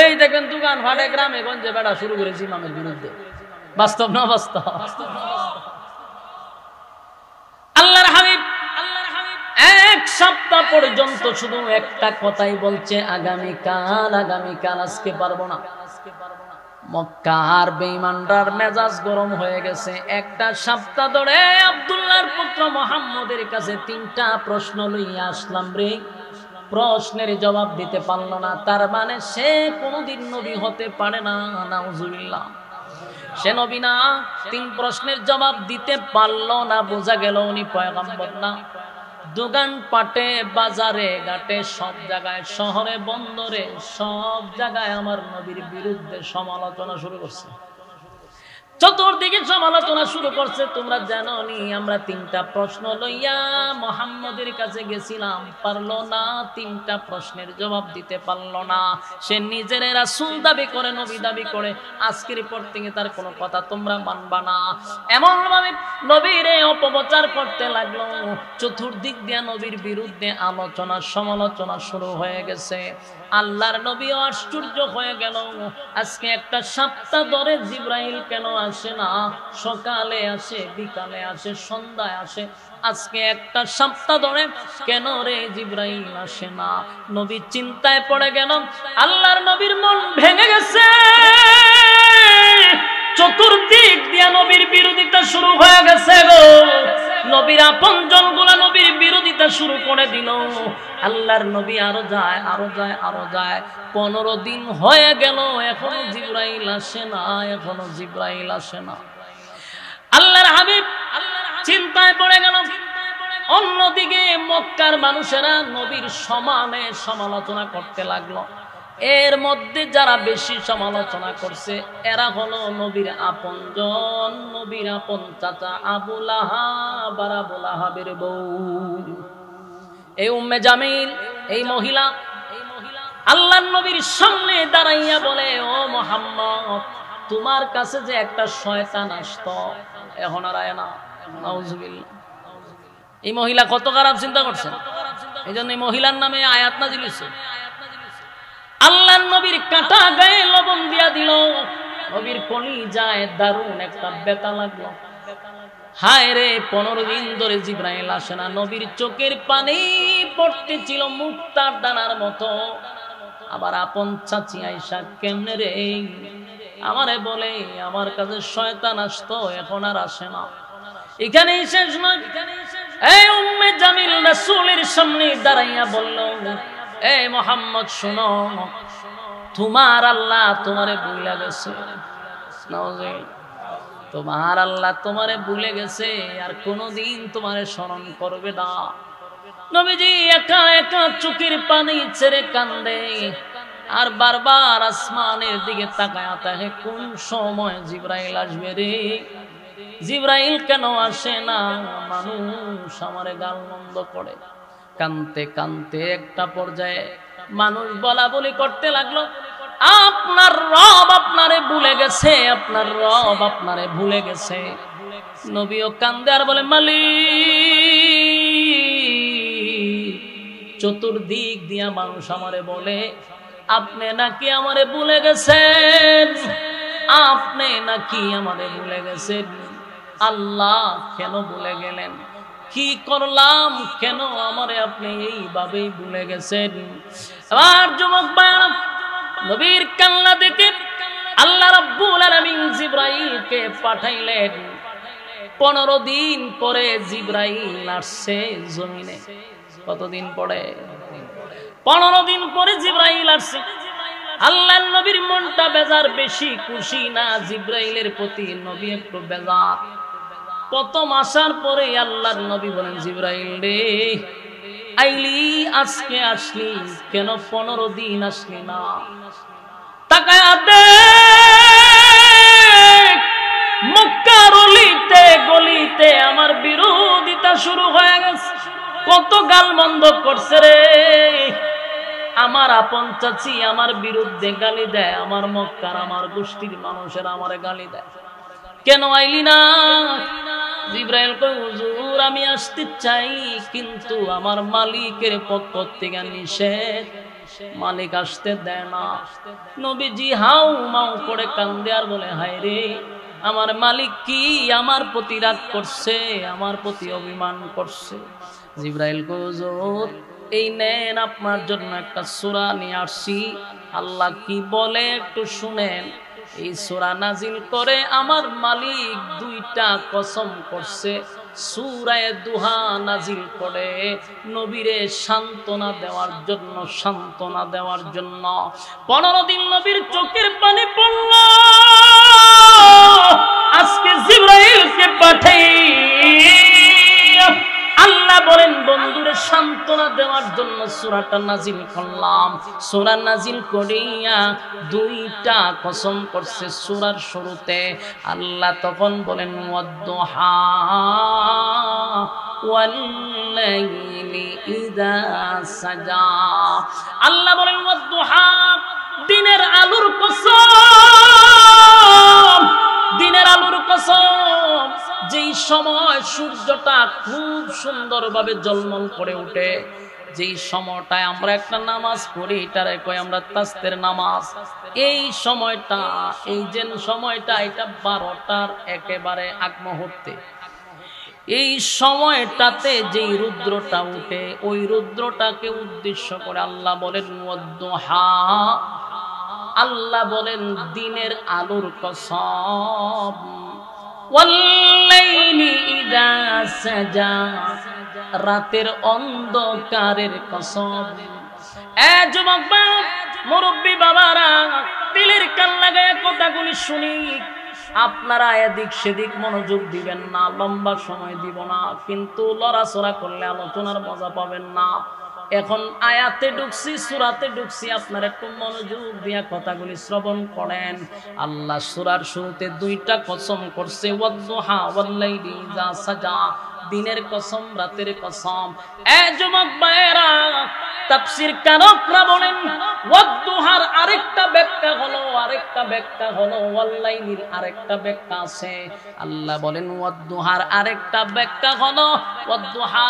এই দেখেন দোকান ফাটে গ্রামে গঞ্জে বেটা শুরু করেছি ইমামের বিরুদ্ধে। বাস্তব না বাস্তব? আল্লাহর হাবিব 1 সপ্তাহ পর্যন্ত শুধু একটা কথাই বলছে আগামীকাল আগামীকাল, আজকে পারবো না। মক্কার বেঈমানরার মেজাজ গরম হয়ে গেছে। একটা সপ্তাহ ধরে আব্দুল্লাহর পুত্র মুহাম্মদের কাছে 3টা প্রশ্ন লইয়া আসলাম রে, প্রশ্নের জবাব দিতে পারলো না। তার মানে সে কোনোদিন নবী হতে পারে না। নাউজুবিল্লাহ, সে নবী না। 3 প্রশ্নের জবাব দিতে পারলো না, বোঝা গেল উনি পয়গম্বর না। দোকান পাটে বাজারে ঘাটে সব জায়গায়, শহরে বন্দরে সব জায়গায় আমার নবীর বিরুদ্ধে সমালোচনা শুরু করছে। চতুর্দিকে সমালোচনা শুরু করছে। তোমরা জানো নি আমরা 3টা প্রশ্ন লইয়া মুহাম্মদের কাছে গেছিলাম, পারলো না। 3টা প্রশ্নের জবাব দিতে পারলো না। সে নিজের রাসূল দাবি করে, নবী দাবি করে। আজকের পর থেকে তার কোনো কথা তোমরা মানবা না। এমন ভাবে নবীরে অপপ্রচার করতে লাগলো। চতুর্দিক দিয়ে নবীর বিরুদ্ধে আলোচনা সমালোচনা শুরু হয়ে গেছে। আল্লাহর নবী আশ্চর্য হয়ে গেল। আজকে একটা সপ্তাহ ধরে জিবরাইল কেন আসে না? সকালে আসে, বিকালে আসে, সন্ধ্যায় আসে। আজকে একটা সপ্তাহ ধরে কেন রে জিবরাইল আসে না? নবী চিন্তায় পড়ে গেল। আল্লাহর নবীর মন ভেঙে গেছে। চতুর্দিক দিয়া নবীর বিরোধিতা শুরু হয়ে গেছে গো। নবীর আপনজন গুলা নবীর বিরোধিতা শুরু করে দিল। আল্লাহর নবী আরো যায় আরো যায় আরো যায়। 15 দিন হয়ে গেল, এখনো জিবরাইল আসে না, এখনো জিবরাইল আসে না। আল্লাহর হাবিব চিন্তায় পড়ে গেল। অন্যদিকে মক্কার মানুষেরা নবীর সমানে সমালোচনা করতে লাগলো। এর মধ্যে যারা বেশি সমালোচনা করছে এরা হলো নবীর আপনজন, নবীর আপন চাচা আবু লাহাব আর আবু লাহাবের বউ এই উম্মে জামিল। এই মহিলা আল্লাহর নবীর সামনে দাঁড়াইয়া বলে, ও মুহাম্মদ, তোমার কাছে যে একটা শয়তান আসতো এখন আর আয় না। নাউজুবিল্লাহ। এই মহিলা কত খারাপ চিন্তা করছে। এই জন্য এই মহিলার নামে আয়াত নাযিল হইছে। আল্লাহর নবীর কাটা গায়ে লবণ দিয়া দিল। নবীর কলিজায় দারুণ একটা ব্যথা লাগলো। হায় রে, 15 দিন ধরে জিবরাইল আসে না। নবীর চোখের পানি পড়তেছিল মুক্তার দানার মতো। আবার আপন চাচি আয়েশা কেমনে রে আমারে বলে আমার কাছে শয়তান আসতো এখন আর আসে না। এখানেই শেষ নয়। এই উম্মে জামিল রাসূলের সামনে দাঁড়াইয়া বলল, এই মুহাম্মদ শুনো, তোমার আল্লাহ তোমারে ভুলে গেছে। তোমার আল্লাহ তোমারে ভুলে গেছে, আর কোনদিন তোমারে স্মরণ করবে না। নবীজি একা একা চোখের পানি ছেড়ে কান্দে আর বারবার আসমানের দিকে তাকায় থাকে, কোন সময় জিবরাইল আসবে রে, জিবরাইল কেন আসে না, মানুষ আমারে গালমন্দ করে। কানতে কানতে একটা পর্যায়ে মানুষ বলা বলি করতে লাগলো, আপনার রব আপনারে ভুলে গেছে, আপনার রব আপনারে ভুলে গেছে। নবীও কান্দে আর বলে, মালিক, চতুর্দিক দিয়া মানুষ আমারে বলে আপনি নাকি আমারে ভুলে গেছেন, আপনি নাকি আমারে ভুলে গেছেন। আল্লাহ কেন ভুলে গেলেন, কি করলাম, কেন আমারে আপনি এইভাবেই ভুলে গেছেন? আবার যুবক ভাইরা, নবীর কান্না দেখে আল্লাহ রাব্বুল আলামিন জিবরাইলকে পাঠাইলেন। 15 দিন পরে জিবরাইল আসছে জমিনে। কতদিন পরে? 15 দিন পরে জিবরাইল আসছে। আল্লাহর নবীর মনটা বেজার, বেশি খুশি না জিবরাইলের প্রতি, নবী একটু বেজার। প্রথম আসার পরে আল্লাহর নবী বলেন, জিবরাইল রে আইলি, আজকে আসলি কেন, 15 দিন আসলি না? তাকায় দেখ, মক্কার অলিতে গলিতে আমার বিরোধিতা শুরু হয়ে গেছে। কত গালমন্দ করছে রে, আমার আপন চাচি আমার বিরুদ্ধে গালি দেয়, আমার মক্কার আমার গোষ্ঠীর মানুষেরা আমারে গালি দেয়, কেন আইলি না? জিবরাইল কয়, হুজুর আমি আসতে চাই, কিন্তু আমার মালিকের পক্ষ থেকে নিষেধ, মালিক আসতে দেয় না। নবীজি হাউ মাউ করে কান্দে আর বলে, হায় রে, আমার মালিক কি আমার প্রতি রাগ করছে, আমার প্রতি অভিমান করছে? জিবরাইল কয়, হুজুর এই নেন আপনার জন্য একটা সূরা নিয়ে আসছি, আল্লাহ কি বলে একটু শুনেন। এই সূরা নাজিল করে আমার মালিক 2টা কসম করছে, সূরা দুহা নাজিল করে নবীরে সান্ত্বনা দেওয়ার জন্য, সান্ত্বনা দেওয়ার জন্য। 15 দিন নবীর চোখের পানি পড়ল। আজকে জিবরাইলকে পাঠাই আল্লাহ বলেন বন্ধুরে সান্ত্বনা দেওয়ার জন্য সূরাটা নাজিল করলাম। সূরা নাজিল করিয়া 2টা কসম করছে সূরার শুরুতে। আল্লাহ তখন বলেন, ওয়াদ-দুহা ওয়াল-লাইলি ইযা সাজা। আল্লাহ বলেন ওয়াদ-দুহা, দিনের আলোর কসম, দিনের আলোর কসম। যেই সময় সূর্যটা খুব সুন্দরভাবে ঝলমল করে ওঠে, যেই সময়টায় আমরা একটা নামাজ পড়ি, এটারে কই আমরা তাসবিহের নামাজ। এই সময়টা, এই যে সময়টা, এটা 12টার একেবারে আগ মুহূর্তে। এই সময়টাতে যেই রুদ্রটা উঠে, ওই রুদ্রটাকে উদ্দেশ্য করে আল্লাহ বলেন ওয়াদ-দুহা, আল্লাহ বলেন দিনের আলোর কসম, ওয়াল-লাইলি ইযা সাজা, রাতের অন্ধকারের কসম। এ যুবক মুরব্বী বাবারা, দিলের কান লাগায় কথাগুলি শুনি। আপনারা এদিক সেদিক মনোযোগ দিবেন না, লম্বা সময় দিব না, কিন্তু লড়াচড়া করলে আলোচনার মজা পাবেন না। এখন আয়াতে ঢুকছি, সূরাতে ঢুকছি, আপনারা একটু মনোযোগ দিয়া কথাগুলি শ্রবণ করেন। আল্লাহ সূরার শুরুতে 2টা কসম করছে, ওয়াদ-দুহা ওয়াল-লাইলি ইযা সাজা, দিনের কসম রাতের কসম। এ যুবক ভাইরা, তাফসীর কারকরা বলেন ওয়াদ-দুহার আরেকটা ব্যাখ্যা হলো, আরেকটা ব্যাখ্যা হলো ওয়াল-লাইলির আরেকটা ব্যাখ্যা আছে। আল্লাহ বলেন ওয়াদ-দুহার আরেকটা ব্যাখ্যা হলো, ওয়াদ-দুহা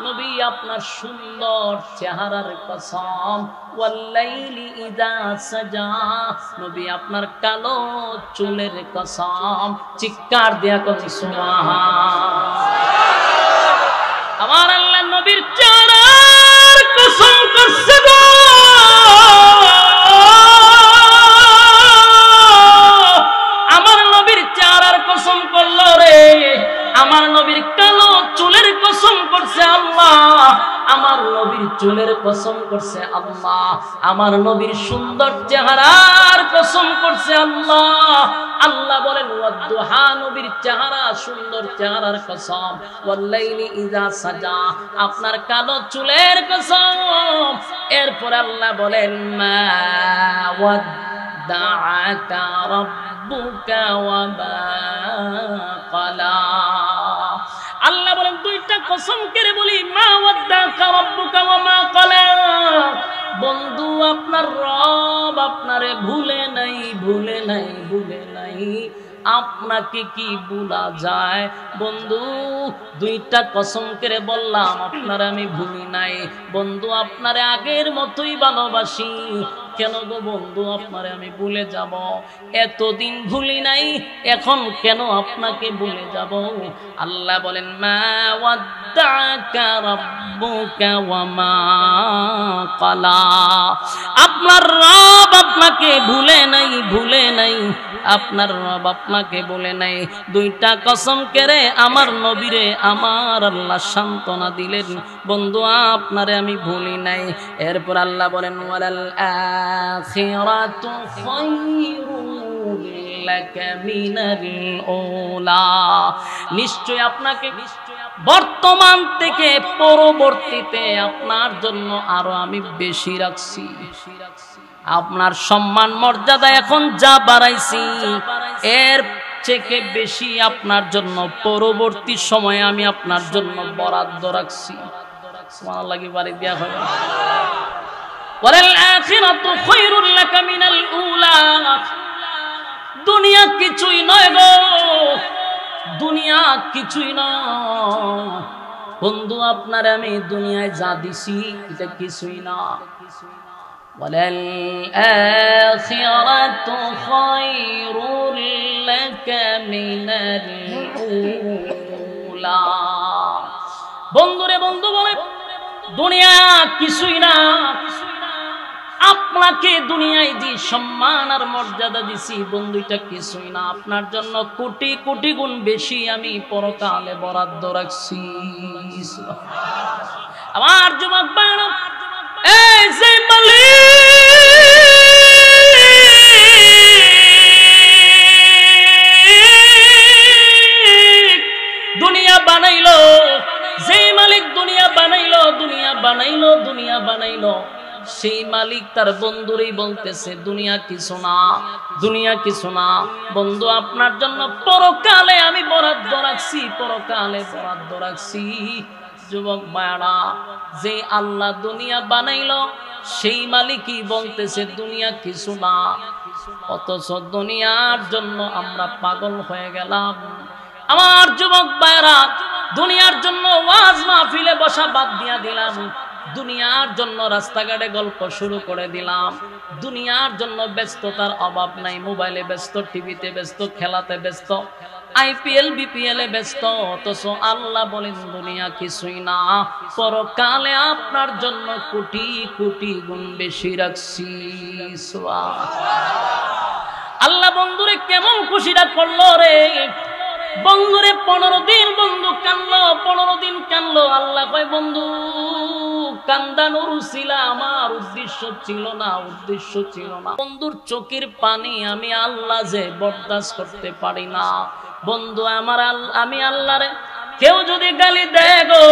নবী আপনার সুন্দর চেহারার কসম, ওয়াল-লাইলি ইযা সাজা নবী আপনার কালো চুলের কসম। চিৎকার দিয়া কোন সুবহান। আমার আল্লাহ নবীর চেহারার কসম করছে গো, আমার নবীর চেহারার কসম করলো রে, আমার নবীর কালো চুলের কসম করছে আল্লাহ, আমার নবীর চুলের কসম করছে আল্লাহ, আমার নবীর সুন্দর চেহারার কসম করছে আল্লাহ। আল্লাহ বলেন ওয়াদ্দুহা নবীর চেহারা সুন্দর চেহারার কসম, ওয়াল্লাইলি ইযা সাজা আপনার কালো চুলের কসম। এরপর আল্লাহ বলেন মা ওয়াদ্দাআকা রাব্বুকা ওয়া মা ক্বালা। আল্লাহ বলেন দুইটা কসম করে বলি, মা ওয়াদ্দাআকা রাব্বুকা ওয়া মা ক্বালা। বন্ধু আপনার রব আপনারে ভুলে নাই, ভুলে নাই, ভুলে নাই। আপনাকে কি ভুলা যায় বন্ধু? দুইটা কসম করে বললাম আপনারে আমি ভুলি নাই বন্ধু, আপনারে আগের মতোই ভালোবাসি। কেন গো বন্ধু আপনারে আমি ভুলে যাব? এতদিন ভুলি নাই, এখন কেন আপনাকে ভুলে যাব? আল্লাহ বলেন মা ওয়াদ্দাআকা রাব্বুকা ওয়া মা ক্বালা। আপনার রব আপনাকে ভুলে নাই, ভুলে নাই, আপনার রব আপনাকে বলে নাই। দুইটা কসম করে আমার নবীরে আমার আল্লাহ সান্ত্বনা দিলেন, বন্ধু আপনারে আমি ভুলি নাই। এরপর আল্লাহ বলেন ওয়ালাল আখিরাতু খায়রুল লাকা মিনাল উলা। নিশ্চয় আপনাকে বর্তমান থেকে পরবর্তীতে আপনার জন্য আরো আমি বেশি রাখছি। আপনার সম্মান মর্যাদা এখন যা বাড়াইছি এর থেকে বেশি আপনার জন্য পরবর্তী সময়ে আমি আপনার জন্য বরাদ্দ রাখছি। সুবহানাল্লাহ কি বাড়ি দেয়া হবে? ওয়ালাল আখিরাতু খায়রুল লাকা মিনাল উলা। দুনিয়া কিছুই নয় গো, দুনিয়া কিছুই নয় বন্ধু, আপনারে আমি দুনিয়ায় যা দিছি এটা কিছুই না। ওয়ালাল আখিরাতু খায়রুল লাকা মিনাল উলা। বন্ধুরে বন্ধু বলে দুনিয়া কিছুই না। আপনাকে দুনিয়ায় যে সম্মান আর মর্যাদা দিছি বন্ধু এটা কিছুই না। আপনার জন্য কোটি কোটি গুণ বেশি আমি পরকালে বরাদ্দ রাখছি। আমার যুবক ভাইরা, এই যে মালিক দুনিয়া বানাইলো, যে মালিক দুনিয়া বানাইলো, দুনিয়া বানাইলো, দুনিয়া বানাইলো, সেই মালিক তার বন্ধুরই বলতেছে দুনিয়া কিছু না, দুনিয়া কিছু না। বন্ধু আপনার জন্য পরকালে আমি বরাদ্দ রাখছি, পরকালে বরাদ্দ রাখছি। যুবক ভাইরা, যে আল্লাহ দুনিয়া বানাইলো সেই মালিকই বলতেছে দুনিয়া কিছু না, অথচ দুনিয়ার জন্য আমরা পাগল হয়ে গেলাম। আমার যুবক ভাইরা, দুনিয়ার জন্য ওয়াজ মাহফিলে বসা বাদ দিয়া দিলাম, দুনিয়ার জন্য রাস্তাঘাটে গল্প শুরু করে দিলাম, দুনিয়ার জন্য ব্যস্ততার অভাব নাই, মোবাইলে ব্যস্ত, টিভিতে ব্যস্ত, খেলাতে ব্যস্ত, আইপিএল বিপিএল এ ব্যস্ত। অথচ আল্লাহ বলেন দুনিয়া কিছুই না, পরকালে আপনার জন্য কোটি কোটি গুণ বেশি রাখছি। আল্লাহ বন্ধুরে কেমন খুশিটা করলো রে বন্ধুরে। 15 দিন বন্ধু কানলো, 15 দিন কানলো। আল্লাহ কয় বন্ধু কান্দানোর উসিলা আমার উদ্দেশ্য ছিল না, উদ্দেশ্য ছিল না। বন্ধুর চোখের পানি আমি আল্লাহ যে বরদাস্ত করতে পারি না বন্ধু। আমি আল্লাহরে কেউ যদি গালি দেয় গো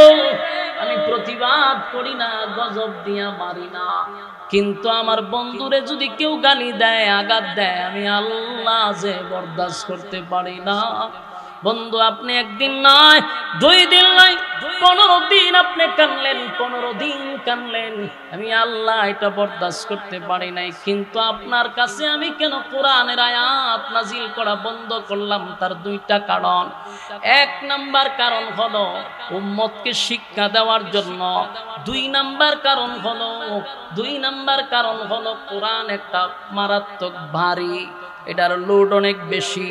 আমি প্রতিবাদ করি না, গজব দিয়া মারি না, কিন্তু আমার বন্ধুরে যদি কেউ গালি দেয়, আঘাত দেয়, আমি আল্লাহ যে বরদাস্ত করতে পারি না। বন্ধু আপনি একদিন নয়, 2 দিন নয়, 15 দিন আপনি কানলেন, 15 দিন কানলেন, আমি আল্লাহ এটা বরদাস্ত করতে পারি নাই। কিন্তু আপনার কাছে আমি কেন কোরআনের আয়াত নাজিল করা বন্ধ করলাম? তার 2টা কারণ। 1 নাম্বার কারণ হলো উম্মতকে শিক্ষা দেওয়ার জন্য, 2 নাম্বার কারণ হলো কোরআন একটা মারাত্মক ভারী, এটার লোড অনেক বেশি।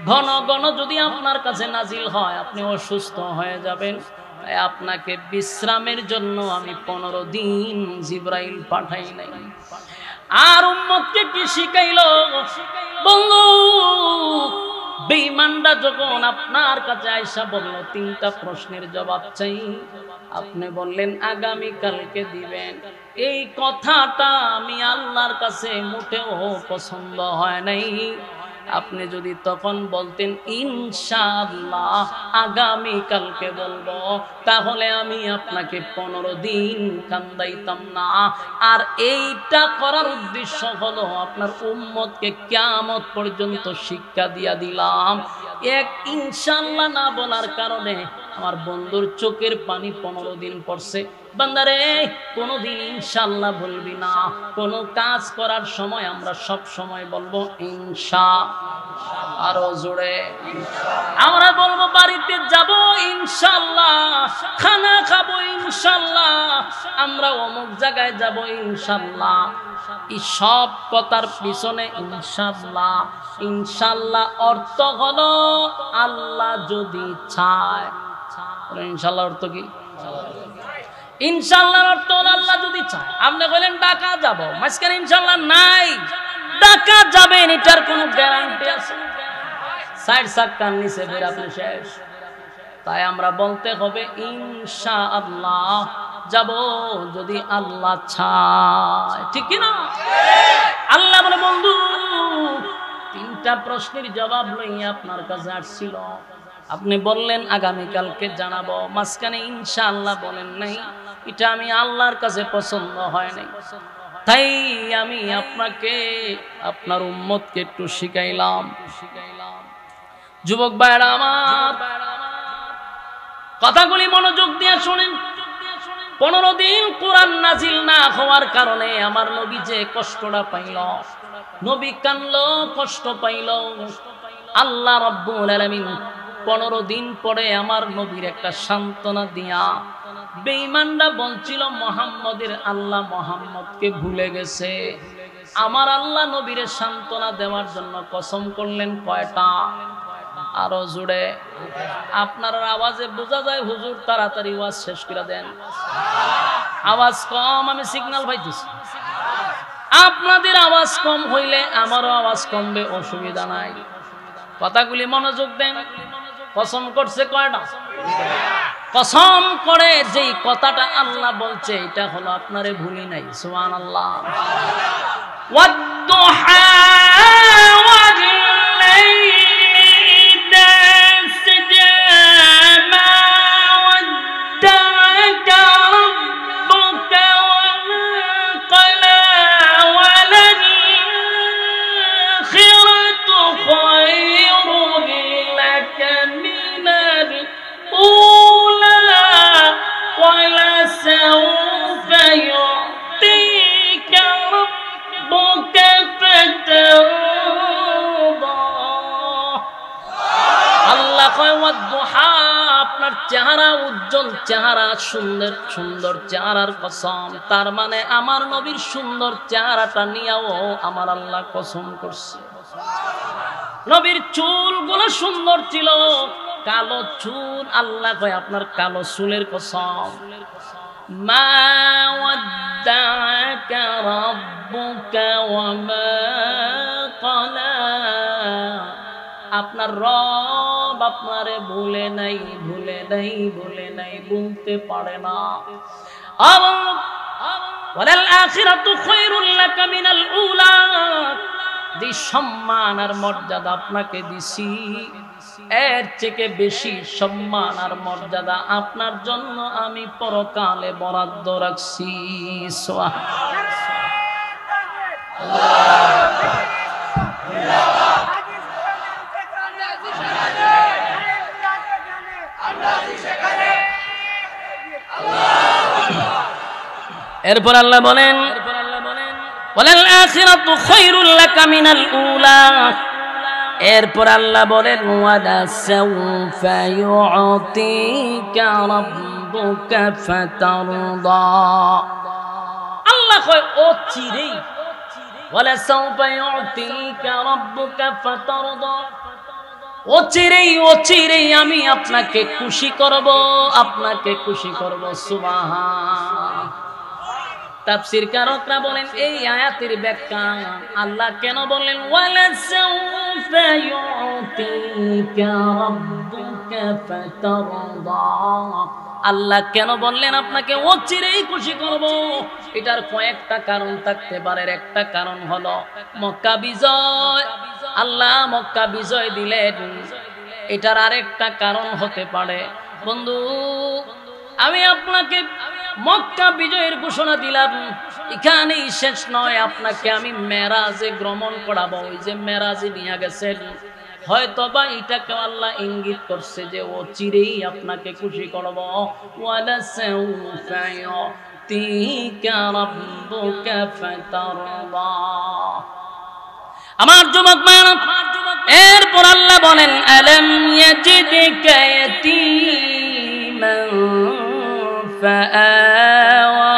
ঘন ঘন যদি আপনার কাছে নাজিল হয় আপনি অসুস্থ হয়ে যাবেন। তাই আপনাকে বিশ্রামের জন্য আমি 15 দিন জিবরাইল পাঠাই নাই। আর উম্মতকে কি শিখাইলো বন্ধু? বেঈমানরা যখন আপনার কাছে আয়েশা বলল 3টা প্রশ্নের জবাব চাই, আপনি বললেন আগামী কালকে দিবেন। এই কথাটা আমি আল্লাহর কাছে মোটেও পছন্দ হয় নাই। আপনি যদি তখন বলতেন ইনশাআল্লাহ আগামী কালকে বলবো, তাহলে আমি আপনাকে 15 দিন কান্দাইতাম না। আর এইটা করার উদ্দেশ্য হলো আপনার উম্মতকে কিয়ামত পর্যন্ত শিক্ষা দিয়া দিলাম। এক ইনশাআল্লাহ না বলার কারণে আমার বন্ধুর চোখের পানি 15 দিন পড়ছে। বান্দারে, কোনদিন ইনশাআল্লাহ বলবি না। কোন কাজ করার সময় আমরা সব সময় বলবো ইনশা। আরো জোরে আমরা বলবো বাড়িতে যাব ইনশাআল্লাহ, খানা খাবো ইনশাআল্লাহ, আমরা অমুক জায়গায় যাব ইনশাআল্লাহ। এই সব কথার পিছনে ইনশাআল্লাহ, ইনশাআল্লাহ অর্থ হলো আল্লাহ যদি চায়। ইনশাআল্লাহ অর্থ কি? ইনশাআল্লাহর অর্থ হলো আল্লাহ যদি চায়। আপনি বলেন ঢাকা যাব, মাঝখানে ইনশাআল্লাহ নাই, ঢাকা যাবেন এটার কোনো গ্যারান্টি আছে? 60 চাক্কার নিচে বের আপনি শেষ। তাই আমরা বলতে হবে ইনশাআল্লাহ যাব যদি আল্লাহ চায়, ঠিক কি না? আল্লাহ বলে বন্ধু 3টা প্রশ্নের জবাব লইয়া আপনার কাছে আসছিল, আপনি বললেন আগামীকালকে জানাবো, মাঝখানে ইনশাআল্লাহ বলেন নাই। এটা আমি আল্লাহর কাছে পছন্দ হয় নাই, তাই আমি আপনাকে আপনার উম্মতকে একটু শিখাইলাম। যুবক ভাইরা আমার, কথাগুলি মনোযোগ দিয়ে শুনেন। 15 দিন কোরআন নাজিল না হওয়ার কারণে আমার নবী যে কষ্টটা পাইল, নবী কানলো, কষ্ট পাইল। আল্লাহ রাব্বুল আলামিন 15 দিন পরে আমার নবীর একটা সান্ত্বনা দিয়া, বেঈমানরা বলছিল মুহাম্মদের আল্লাহ মুহাম্মদকে ভুলে গেছে, আমার আল্লাহ নবীর সান্ত্বনা দেওয়ার জন্য কসম করলেন কয়টা? আরো জোরে। আপনার আওয়াজে বোঝা যায় হুজুর তাড়াতাড়ি ওয়াজ শেষ করে দেন। আওয়াজ কম, আমি সিগন্যাল পাইতেছি। আপনাদের আওয়াজ কম হইলে আমারও আওয়াজ কমবে, অসুবিধা নাই। কথাগুলি মনোযোগ দেন। কসম করছে কয়টা? কসম করে যেই কথাটা আল্লাহ বলছে এটা হলো আপনারে ভুলি নাই। সুবহানাল্লাহ। ওয়াদ-দুহা ওয়াল-লাইলি ইযা সাজা মা ওয়াদ্দা'কা রাব্বুকা ওয়া মা ক্বালা ওয়াল-আখিরাতু খায়রুন লাকা মিনাল উলা ওয়ালাসাউফা ইউ'তিকা রাব্বুকা ফাতারদা। আল্লাহ কয় ওয়াদ-দুহা, আপনার চেহারা উজ্জ্বল, চেহারা সুন্দর, সুন্দর চেহারার কসম। তার মানে আমার নবীর সুন্দর চেহারাটা নিয়েও আমার আল্লাহ কসম করছে। নবীর চুলগুলো সুন্দর ছিল, কালো চুল। আল্লাহ কয় আপনার কালো চুলের কসম। মা ওয়াদ্দা'কা রাব্বুকা ওয়া মা ক্বালা, আপনার রব আপনারে ভুলে নাই, ভুলে নাই, ভুলে নাই, ভুলতে পারে না। ওয়ালাল আখিরাতু খায়রুল লাকা মিনাল উলা, যে সম্মান আর মর্যাদা আপনাকে দিছি, এর থেকে বেশি সম্মান আর মর্যাদা আপনার জন্য আমি পরকালে বরাদ্দ রাখছি। এরপর আল্লাহ বলেন ওয়ালাল আখিরাতু খায়রুল লাকা মিনাল উলা। এরপর আল্লাহ বলেন ওয়ালা সাউফা ইউ'তিকা রাব্বুকা ফাতারদা। আল্লাহ কয় ও চিরেই, ওয়ালা সাউফা ইউ'তিকা রাব্বুকা ফাতারদা, ও চিরেই আমি আপনাকে খুশি করব, আপনাকে খুশি করব। সুবহান। তাফসীর কারকরা বলেন এই আয়াতের ব্যাখ্যা, আল্লাহ কেন বললেন ওয়ালা সাউফা ইউ'তিকা রাব্বুকা ফাতারদা, আল্লাহ কেন বললেন আপনাকে অচিরেই খুশি করব? এটার কয়েকটা কারণ থাকতে পারে। একটা কারণ হলো মক্কা বিজয়, আল্লাহ মক্কা বিজয় দিলেন, এটার আরেকটা কারণ হতে পারে। বন্ধু, আমি আপনাকে মক্কা বিজয়ের ঘোষণা দিলাম, এখানেই শেষ নয়, আপনাকে আমি মেরাজে ভ্রমণ করাবো। ওই যে মেরাজে নিয়ে গেছেন, হয়তোবা এটাকে আল্লাহ ইঙ্গিত করছে যে ও চিরেই আপনাকে খুশি করব। ওয়ালা সাউফা ইউতিকা রাব্বুকা ফাতারদা। আমার যুবক ভাইরা, এরপর আল্লাহ বলেন আলাম ইয়াজিদকা ইয়াতীমান ফাআওয়া।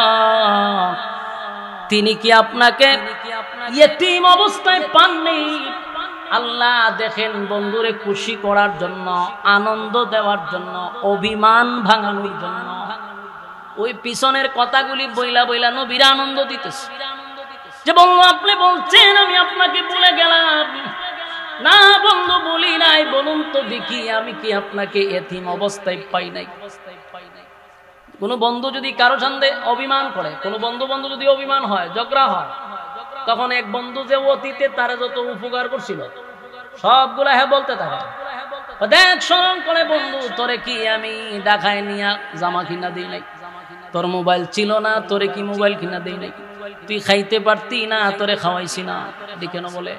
তিনি কি আপনাকে ইয়েতিম অবস্থায় পাননি? আল্লাহ দেখেন বন্ধুরে খুশি করার জন্য, আনন্দ দেওয়ার জন্য, অভিমান ভাঙানোর জন্য ওই পিছনের কথাগুলি বইলা বইলা নবীরা আনন্দ দিতেছে যে বন্ধু আপনি বলছেন আমি আপনাকে বলে গেলাম। না বন্ধু বলি নাই, বলুন তো দেখি আমি কি আপনাকে এতিম অবস্থায় পাই নাই? কোন বন্ধু যদি কারো সামনে অভিমান করে, কোন বন্ধু যদি অভিমান হয়, ঝগড়া হয়, তখন এক বন্ধু যে অতীতে তারা যত উপকার করছিল সবগুলা হ্যাঁ বলতে থাকে, দেখ স্মরণ করে বন্ধু তোরে কি আমি ঢাকায় নিয়া জামা কিনা দিই নাই, তোর মোবাইল ছিল না তোরে কি মোবাইল কিনা দিই নাই, তুই খাইতে পারতি না তোরে খাওয়াইছি না। কেন বলে?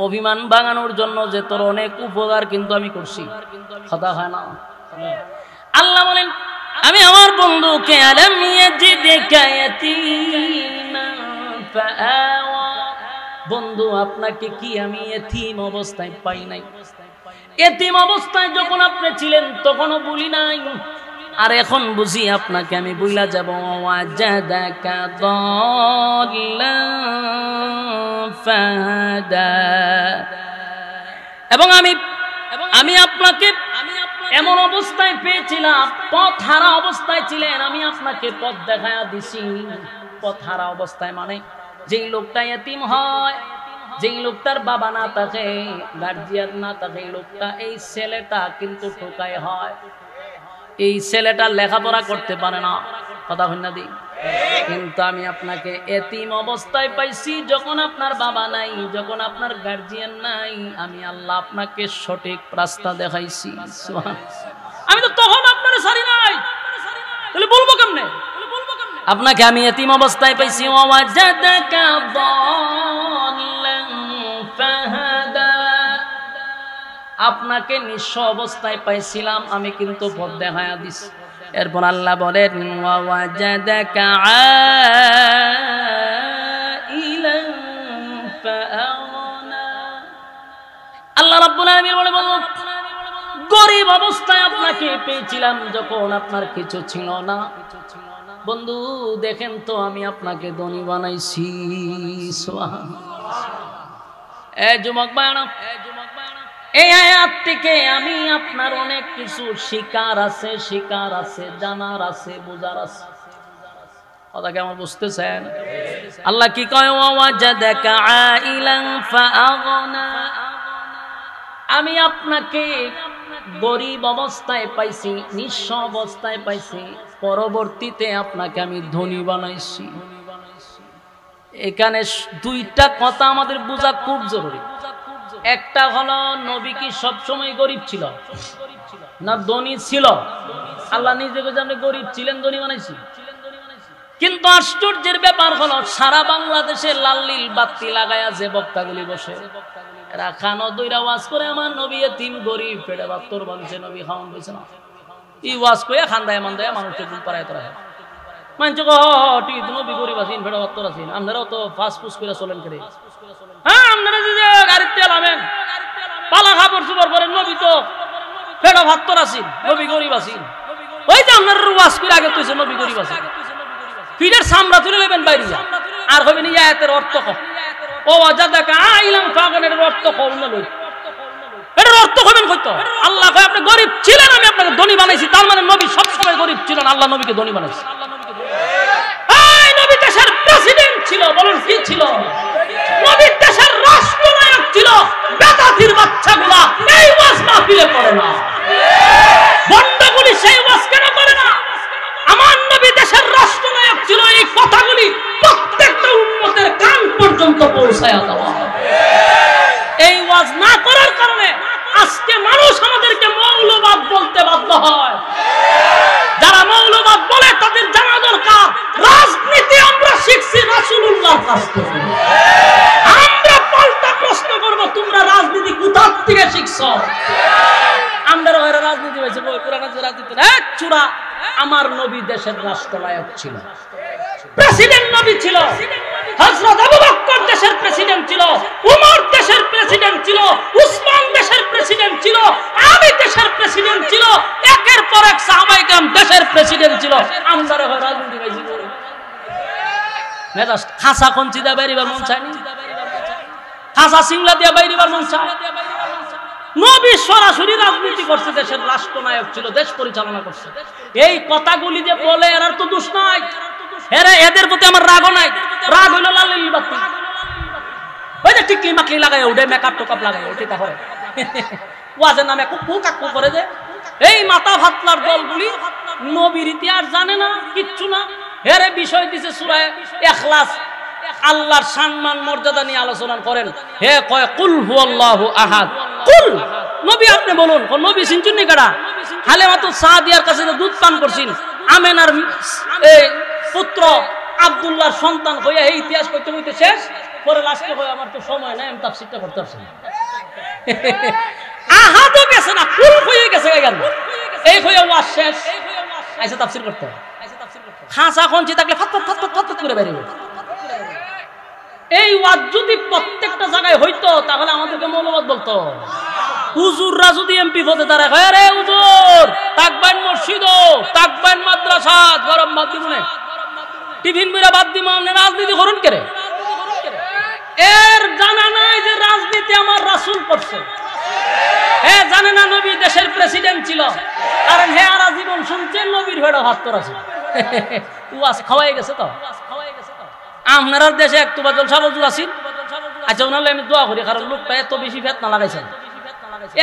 অভিমান ভাঙানোর জন্য যে তোর অনেক উপকার কিন্তু আমি করছি, কথা হয় না। আল্লাহ বলেন আমি আমার বন্ধুকে আলাম ইয়াজিদকা ইয়াতীমান ফাআওয়া। বন্ধু আপনাকে কি আমি এতিম অবস্থায় পাই নাই? এতিম অবস্থায় যখন আপনি ছিলেন তখনও বলি নাই, আর এখন বুঝি আপনাকে আমি বইলা যাব। ওয়াজাদাকা দাল্লান ফাহাদা। এবং আমি আপনাকে এমন অবস্থায় পেয়েছিলাম, পথ হারা অবস্থায় ছিলেন, আমি আপনাকে পথ দেখায়া দিছি। পথ হারা অবস্থায় মানে যেই লোকটা এতিম হয়, যেই লোকটার বাবা না থাকে, গার্জিয়ান না থাকে, লোকটা এই ছেলেটা কিন্তু ঠোকায় হয়। এই ছেলেটা লেখাপড়া করতে পারে না, কথা হয় না দি। কিন্তু আমি আপনাকে এতিম অবস্থায় পাইছি, যখন আপনার বাবা নাই, যখন আপনার গার্জিয়ান নাই, আমি আল্লাহ আপনাকে সঠিক রাস্তা দেখাইছি। আমি তো তখন আপনার সারি নাই, তাহলে বলবো কেমনে? আপনাকে আমি এতিম অবস্থায় পাইছি। ওয়াজাদাকা দাল্লান ফাহাদা। আপনাকে নিঃস্ব অবস্থায় পাইছিলাম, আমি কিন্তু পথ দেখায়া দিছি। এরপর আল্লাহ বলেন ওয়াজাদাকা আইলান ফাআগনা। আল্লাহ রাব্বুল আলামিন বলে গরীব অবস্থায় আপনাকে পেয়েছিলাম, যখন আপনার কিছু ছিল না। বন্ধু দেখেন তো আমি আপনাকে ধনী বানাইছি। সুবহানাল্লাহ। যুবক ভাইরা, এই আয়াত থেকে আমি আপনার অনেক কিছু শিকার আছে, জানার আছে, বোঝার আছে। কথা কি আমার বুঝতেছেন? আল্লাহ কি কয় ওয়াজাদাকা আইলান ফাআগনা। আমি আপনাকে গরীব অবস্থায় পাইছি, নিঃস্ব অবস্থায় পাইছি, পরবর্তীতে আপনাকে আমি ধনী বানাইছি। এখানে দুইটা কথা আমাদের বোঝা খুব জরুরি। একটা হলো নবী কি সবসময় গরিব ছিল না ধনী ছিল? আল্লাহ নিজেকে জানে গরিব ছিলেন, ধনী বানাইছি। কিন্তু আশ্চর্যের ব্যাপার হলো সারা বাংলাদেশে লাল্লিল বাতি লাগায়া যে বক্তাগুলি বসে, এরা খানো দইরা ওয়াজ করে আমার নবী এতিম গরিব পেটে বাত্তর বানছে, নবী খাওয়ান হইছে না। এই ওয়াজ করে খান্দায় মান্দায় মানুষকে ঘুম পাড়ায় তোরা মানছে নবী গরিব আছেন, পেটে বাত্তর আছেন, আপনারাও তো ফাঁস ফুস করে চলেন করে। হ্যাঁ আপনারা যে গাড়ির তেল আমেন, পালা খাবার চুবার করেন, নবী তো পেটে বাত্তর আছেন, নবী গরিব আছেন। ওই যে আপনার ওয়াজ করে আগে তুইছে নবী গরিব আছেন, ফিরের সামরা তুলে নেবেন বাইরে আর হবেন ইয়াতের অর্থ কম। ও ওয়াজাদাকা আইলান ফাআগনা এর অর্থ কম না লই, এটার অর্থ হবেন কইতো আল্লাহ কয় আপনি গরিব ছিলেন, আমি আপনাকে ধনী বানাইছি। তার মানে নবী সব সময় গরিব ছিলেন, আল্লাহ নবীকে ধনী বানাইছে। এই নবী দেশের প্রেসিডেন্ট ছিল, বলেন কি ছিল? নবী দেশের রাষ্ট্রনায়ক ছিল। বেদাতির বাচ্চাগুলা এই ওয়াজ মাহফিলে পড়ে না, বন্ডগুলি সেই ওয়াজ কেন করে না? আমার নবী দেশের রাষ্ট্রনায়ক ছিল, এই কথাগুলি প্রত্যেকটা উম্মতের কান পর্যন্ত পৌঁছায়া দেওয়া। এই ওয়াজ হয়? যারা মৌলবাদ বলে তাদের জানা দরকার রাজনীতি আমরা শিখছি রাসূলুল্লাহর কাছ থেকে। আমরা পাল্টা প্রশ্ন করব, তোমরা রাজনীতি কোথা থেকে শিখছো? আমরা রাজনীতি হয়েছে কোরআনের রাজনীতি না, চূড়া। আমার নবী দেশের রাষ্ট্রনায়ক ছিল, প্রেসিডেন্ট নবী ছিল। হযরত আবু বকর দেশের প্রেসিডেন্ট ছিল, উমর দেশের প্রেসিডেন্ট ছিল, উসমান দেশের প্রেসিডেন্ট ছিল, আলী দেশের প্রেসিডেন্ট ছিল, একের পর এক সাহাবায়ে কেরাম দেশের প্রেসিডেন্ট ছিল। আমরা রাজনীতি হয়েছে মেজাজ খাসা কঞ্চি দা বাইরিবার মন চায়নি, খাসা সিংলা দিয়া বাইরিবার মন চায়। নবী সরাসরি রাজনীতি করছে, দেশের রাষ্ট্রনায়ক ছিল, দেশ পরিচালনা করছে। এই কথাগুলি যে বলে এর তো দোষ নাই, এদের প্রতি আমার রাগও নাই। রাগ হইল লাল বাতি, ওই যে টিকলি মাকলি লাগাই ওঠে, মেকআপ টোকআপ লাগাই ওঠে, তাহলে ওয়াজের নামে কুকু কাকু করে যে এই মাথা ভাতলার দলগুলি নবীর ইতিহাস জানে না, কিচ্ছু না। এরে বিষয় দিছে সূরা ইখলাস, আল্লাহর সম্মান মর্যাদা নিয়ে আলোচনা করেন। হে কয় কুল হুয়াল্লাহু আহাদ, কুল নবী আপনি বলুন। নবী চিনছেন নি কারা? হালিমাতুস সাদিয়ার কাছে দুধ পান করছেন, আমেনার পুত্র আব্দুল্লাহর সন্তান হইয়া এই ইতিহাস কইতে কইতে শেষ পরে লাস্টে কয় আমার তো সময় নাই, আমি তাফসীরটা করতে পারছি না। আহাদও গেছে না, কুল হয়ে গেছে গেল, এই হইয়া ওয়াজ শেষ, আইসা তাফসীর করতে। খাসা খঞ্চি থাকলে ফাত ফাত ফাত ফাত করে বেরিয়ে। এই ওয়াজ যদি প্রত্যেকটা জায়গায় হইতো তাহলে আমাদেরকে মৌলবাদ বলতো। হুজুররা যদি এমপি পদে দাঁড়ায়, হয় রে হুজুর তাকবান মসজিদ, তাকবান মাদ্রাসা, গরম বাদ দিব না, টিফিন বিরা বাদ দিব, আপনি রাজনীতি করুন কে রে? এর জানা নাই যে রাজনীতি আমার রাসূল করছে। হে জানে না নবী দেশের প্রেসিডেন্ট ছিল, কারণ হে আর জীবন শুনছেন নবীর ভেড়া ভাত করাছে। ওয়াজ খাওয়াই গেছে তো। আপনার দেশে একটু বা জলসা বজুর আছেন, আচ্ছা ওনার আমি দোয়া করি, কারণ লোকটা এত বেশি ফেতনা লাগাইছেন।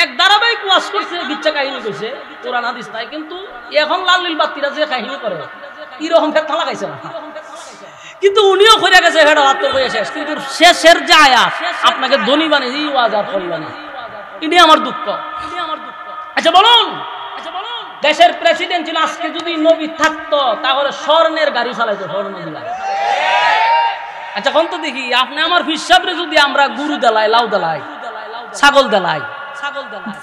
এক ধারাবাহিক ওয়াজ করছে, গিচ্ছা কাহিনী কইছে, কোরআন হাদিস নাই, কিন্তু এখন লাল নীল বাতিরা যে কাহিনী করে এরকম ফেতনা লাগাইছে না। কিন্তু উনিও করে গেছে ভেড়া ভাত করে শেষ, কিন্তু শেষের যে আয়াত আপনাকে ধনী বানিয়ে এই ওয়াজ আর করল না। এটি আমার দুঃখ। আচ্ছা বলুন, দেশের প্রেসিডেন্ট ছিল, আজকে যদি নবী থাকতো তাহলে স্বর্ণের গাড়ি চালাইতো, স্বর্ণ দিয়া। আচ্ছা কোন তো দেখি আপনি আমার হিসাবে যদি আমরা গরু দেলাই, লাউ দেলাই, ছাগল দেলাই,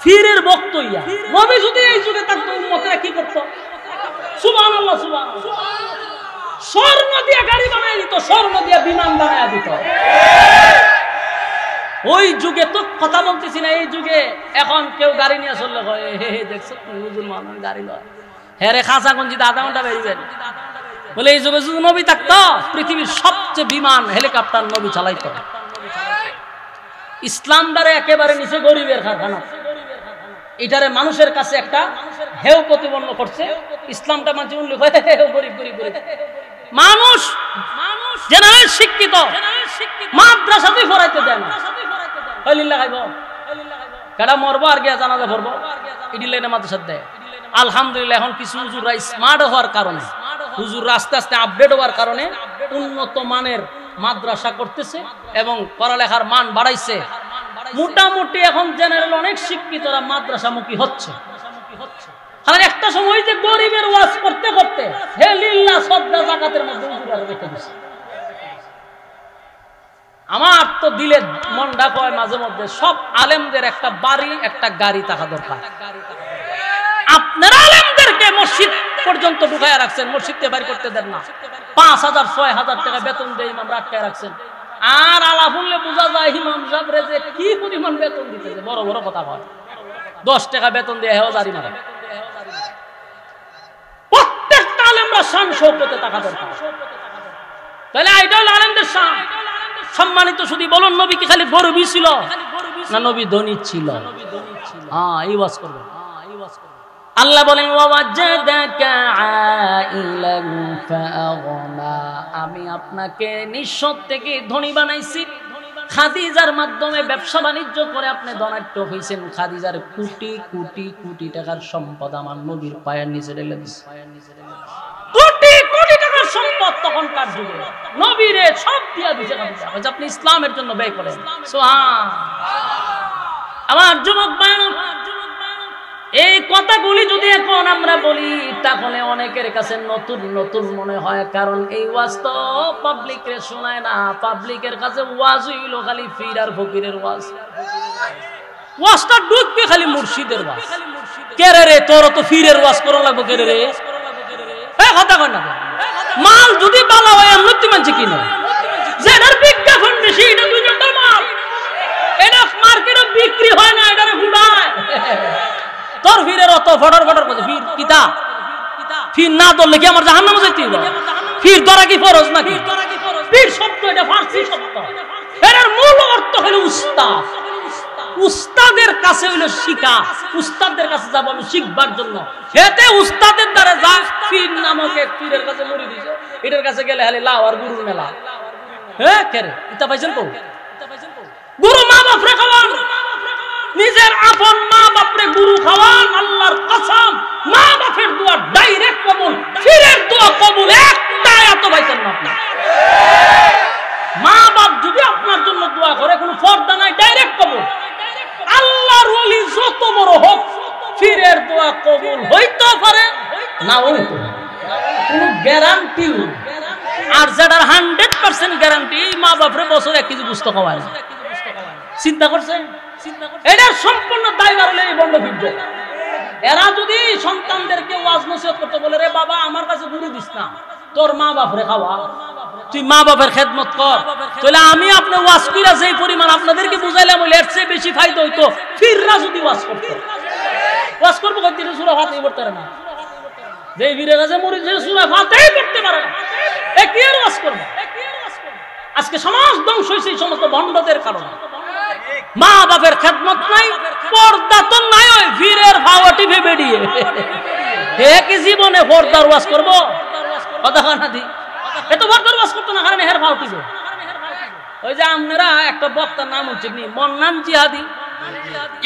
ফিরের বক্ত ইয়া নবী যদি এই যুগে থাকতো উম্মতেরা কি করতো? সুবহানাল্লাহ, সুবহানাল্লাহ। স্বর্ণ দিয়া গাড়ি বানায় দিত, স্বর্ণ দিয়া বিমান বানায় দিত। ওই যুগে তো কথা বলতেছি না, এই যুগে এখন কেউ গাড়ি নিয়ে চললে হয় হে হে দেখছো হুজুর মানুষ গাড়ি লয়, হ্যাঁ রে খাসা গঞ্জিতে আধা ঘন্টা বেরিয়েছেন বলে। এই যুগে যদি নবী থাকতো পৃথিবীর সবচেয়ে বিমান হেলিকপ্টার নবী চালাইতো। ইসলাম দ্বারা একেবারে নিচে গরিবের কারখানা, এটারে মানুষের কাছে একটা হেউ প্রতিপন্ন করছে। ইসলামটা মানুষ উল্লেখ হয় গরিব গরিব গরিব। মানুষ জেনারেল শিক্ষিত, মাদ্রাসাতেই পড়াইতে দেয় না। কেডা মরবো আর গিয়া জানাজা পড়বো, এটি লাইনে মাদ্রাসা দেয়। আলহামদুলিল্লাহ এখন কিছু হুজুররা স্মার্ট হওয়ার কারণে, হুজুররা আস্তে আস্তে আপডেট হওয়ার কারণে উন্নত মানের মাদ্রাসা করতেছে এবং পড়ালেখার মান বাড়াইছে। মোটামুটি এখন জেনারেল অনেক শিক্ষিতরা মাদ্রাসামুখী হচ্ছে। কারণ একটা সময় যে গরিবের ওয়াজ করতে করতে হে লিল্লাহ সদকা যাকাতের মধ্যে হুজুররা রেখে দিছে। আমার তো দিলে মনটা কয় মাঝে মধ্যে সব আলেমদের একটা বাড়ি একটা গাড়ি থাকা দরকার। আপনারা আলেমদেরকে মসজিদ পর্যন্ত ঢুকায় রাখছেন, মসজিদ থেকে বাড়ি করতে দেন না। 5,000 6,000 টাকা বেতন দিয়ে ইমাম আটকায় রাখছেন। আর আলাফুল্লে বোঝা যায় ইমাম সাহেবরে যে কি পরিমাণ বেতন দিতেছে, বড় বড় কথা হয়। 10 টাকা বেতন দিয়ে হেও জারি মারে। প্রত্যেকটা আলেমরা শান শৌকতে থাকা দরকার। তাহলে আইডল আলেমদের শান সম্মানিত। শুধু বলুন নবী কি খালি গরিবই ছিল না নবী ধনী ছিল? হ্যাঁ এই ওয়াজ করবেন। আল্লাহ বলেন ওয়াজাদাকা আইলান ফাআগনা, আমি আপনাকে নিঃস্ব থেকে ধনী বানাইছি। খাদিজার মাধ্যমে ব্যবসা বাণিজ্য করে আপনি ধনাঢ্য হইছেন। খাদিজার কোটি কোটি কোটি টাকার সম্পদ আমার নবীর পায়ের নিচে ঢেলে দিছে। কোটি কোটি টাকার সম্পদ তখনকার যুগে নবীরে সব দিয়া দিছে খাদিজা। আপনি ইসলামের জন্য ব্যয় করেন। সুবহান। আমার যুবক ভাই এই কথা কথাগুলি যদি এখন আমরা বলি তাহলে অনেকের কাছে নতুন নতুন মনে হয়, কারণ এই ওয়াজ তো পাবলিকে শোনায় না। পাবলিকের কাছে ওয়াজ হইল খালি পীর আর ফকিরের ওয়াজ। ওয়াজটা ঢুকবে খালি মুর্শিদের ওয়াজ। কে রে তোর তো পীরের ওয়াজ করা লাগবে কে রে? এই কথা কয় না, মাল যদি ভালো হয় এমনি মানছে কিনা, যেটার বিজ্ঞাপন বেশি এটা 2 নম্বর মাল, এটা মার্কেটে বিক্রি হয় না, এটারে ফুটায়। তোর ফিরের অত ফটর ফটর করে ফির কিতা ফির না ধরলে কি আমার জাহান্নামে যাইতে হবে? ফির ধরা কি ফরজ নাকি? ফির শব্দ এটা ফার্সি শব্দ, এর মূল অর্থ হলো উস্তাদ। উস্তাদের কাছে হইলো শিখা, উস্তাদের কাছে যাব আমি শিখবার জন্য। এতে উস্তাদের দ্বারা যা ফির নামক এক পীরের কাছে মরি দিছে, এটার কাছে গেলে খালি লাও আর গুরুর মেলা। হ্যাঁ কে রে ইতা পাইছেন কো? গুরু মা বাপ রে খাওয়ান, নিজের আপন মা বাপরে গুরু খাওয়ান। আল্লাহর কসম মা বাপের দোয়া ডাইরেক্ট কবুল, ফিরের দোয়া কবুল একটা এত পাইছেন না আপনি। মা বাপ যদি আপনার জন্য দোয়া করে কোনো পর্দা নাই, ডাইরেক্ট কবুল। আল্লাহর ওলি যত বড় হোক ফিরের দোয়া কবুল হইতে পারে না হইতে কোনো গ্যারান্টি। আর যেটার 100% গ্যারান্টি মা বাপরে বছর 1 কেজি বুঝতে খাওয়ায়। চিন্তা করছেন? এটার সম্পূর্ণ দায়ভার হলে এই বন্ধ ফিরবে। এরা যদি সন্তানদেরকে ওয়াজ নসিহত করতে বলে, রে বাবা আমার কাছে গুরু দিস না, তোর মা বাপরে খাওয়া, তুই মা বাপের খেদমত কর, তাহলে আমি আপনার ওয়াজ কইরা যেই পরিমাণ আপনাদেরকে বুঝাইলাম হইলে এর চেয়ে বেশি ফায়দা হইতো ফিররা যদি ওয়াজ করতো। ওয়াজ করবো কইতে সূরা ফাতিহা পড়তে পারে না, যে ফিরে গেছে মুরিদ যে সূরা ফাতিহা পড়তে পারে না, এ কি আর ওয়াজ করবে? আজকে সমাজ ধ্বংস হইছে এই সমস্ত ভণ্ডদের কারণে। মা বাপের খেদমত নাই, পর্দা তো নাই, ওই ফিরের ভাওয়া টিপে বেরিয়ে হে কি জীবনে পর্দার ওয়াজ করবো? কথা না দি এত পর্দার ওয়াজ করতো না, কারণ হের ভাও টিপে। ওই যে আপনারা একটা বক্তার নাম হচ্ছে মন্নান জিহাদি,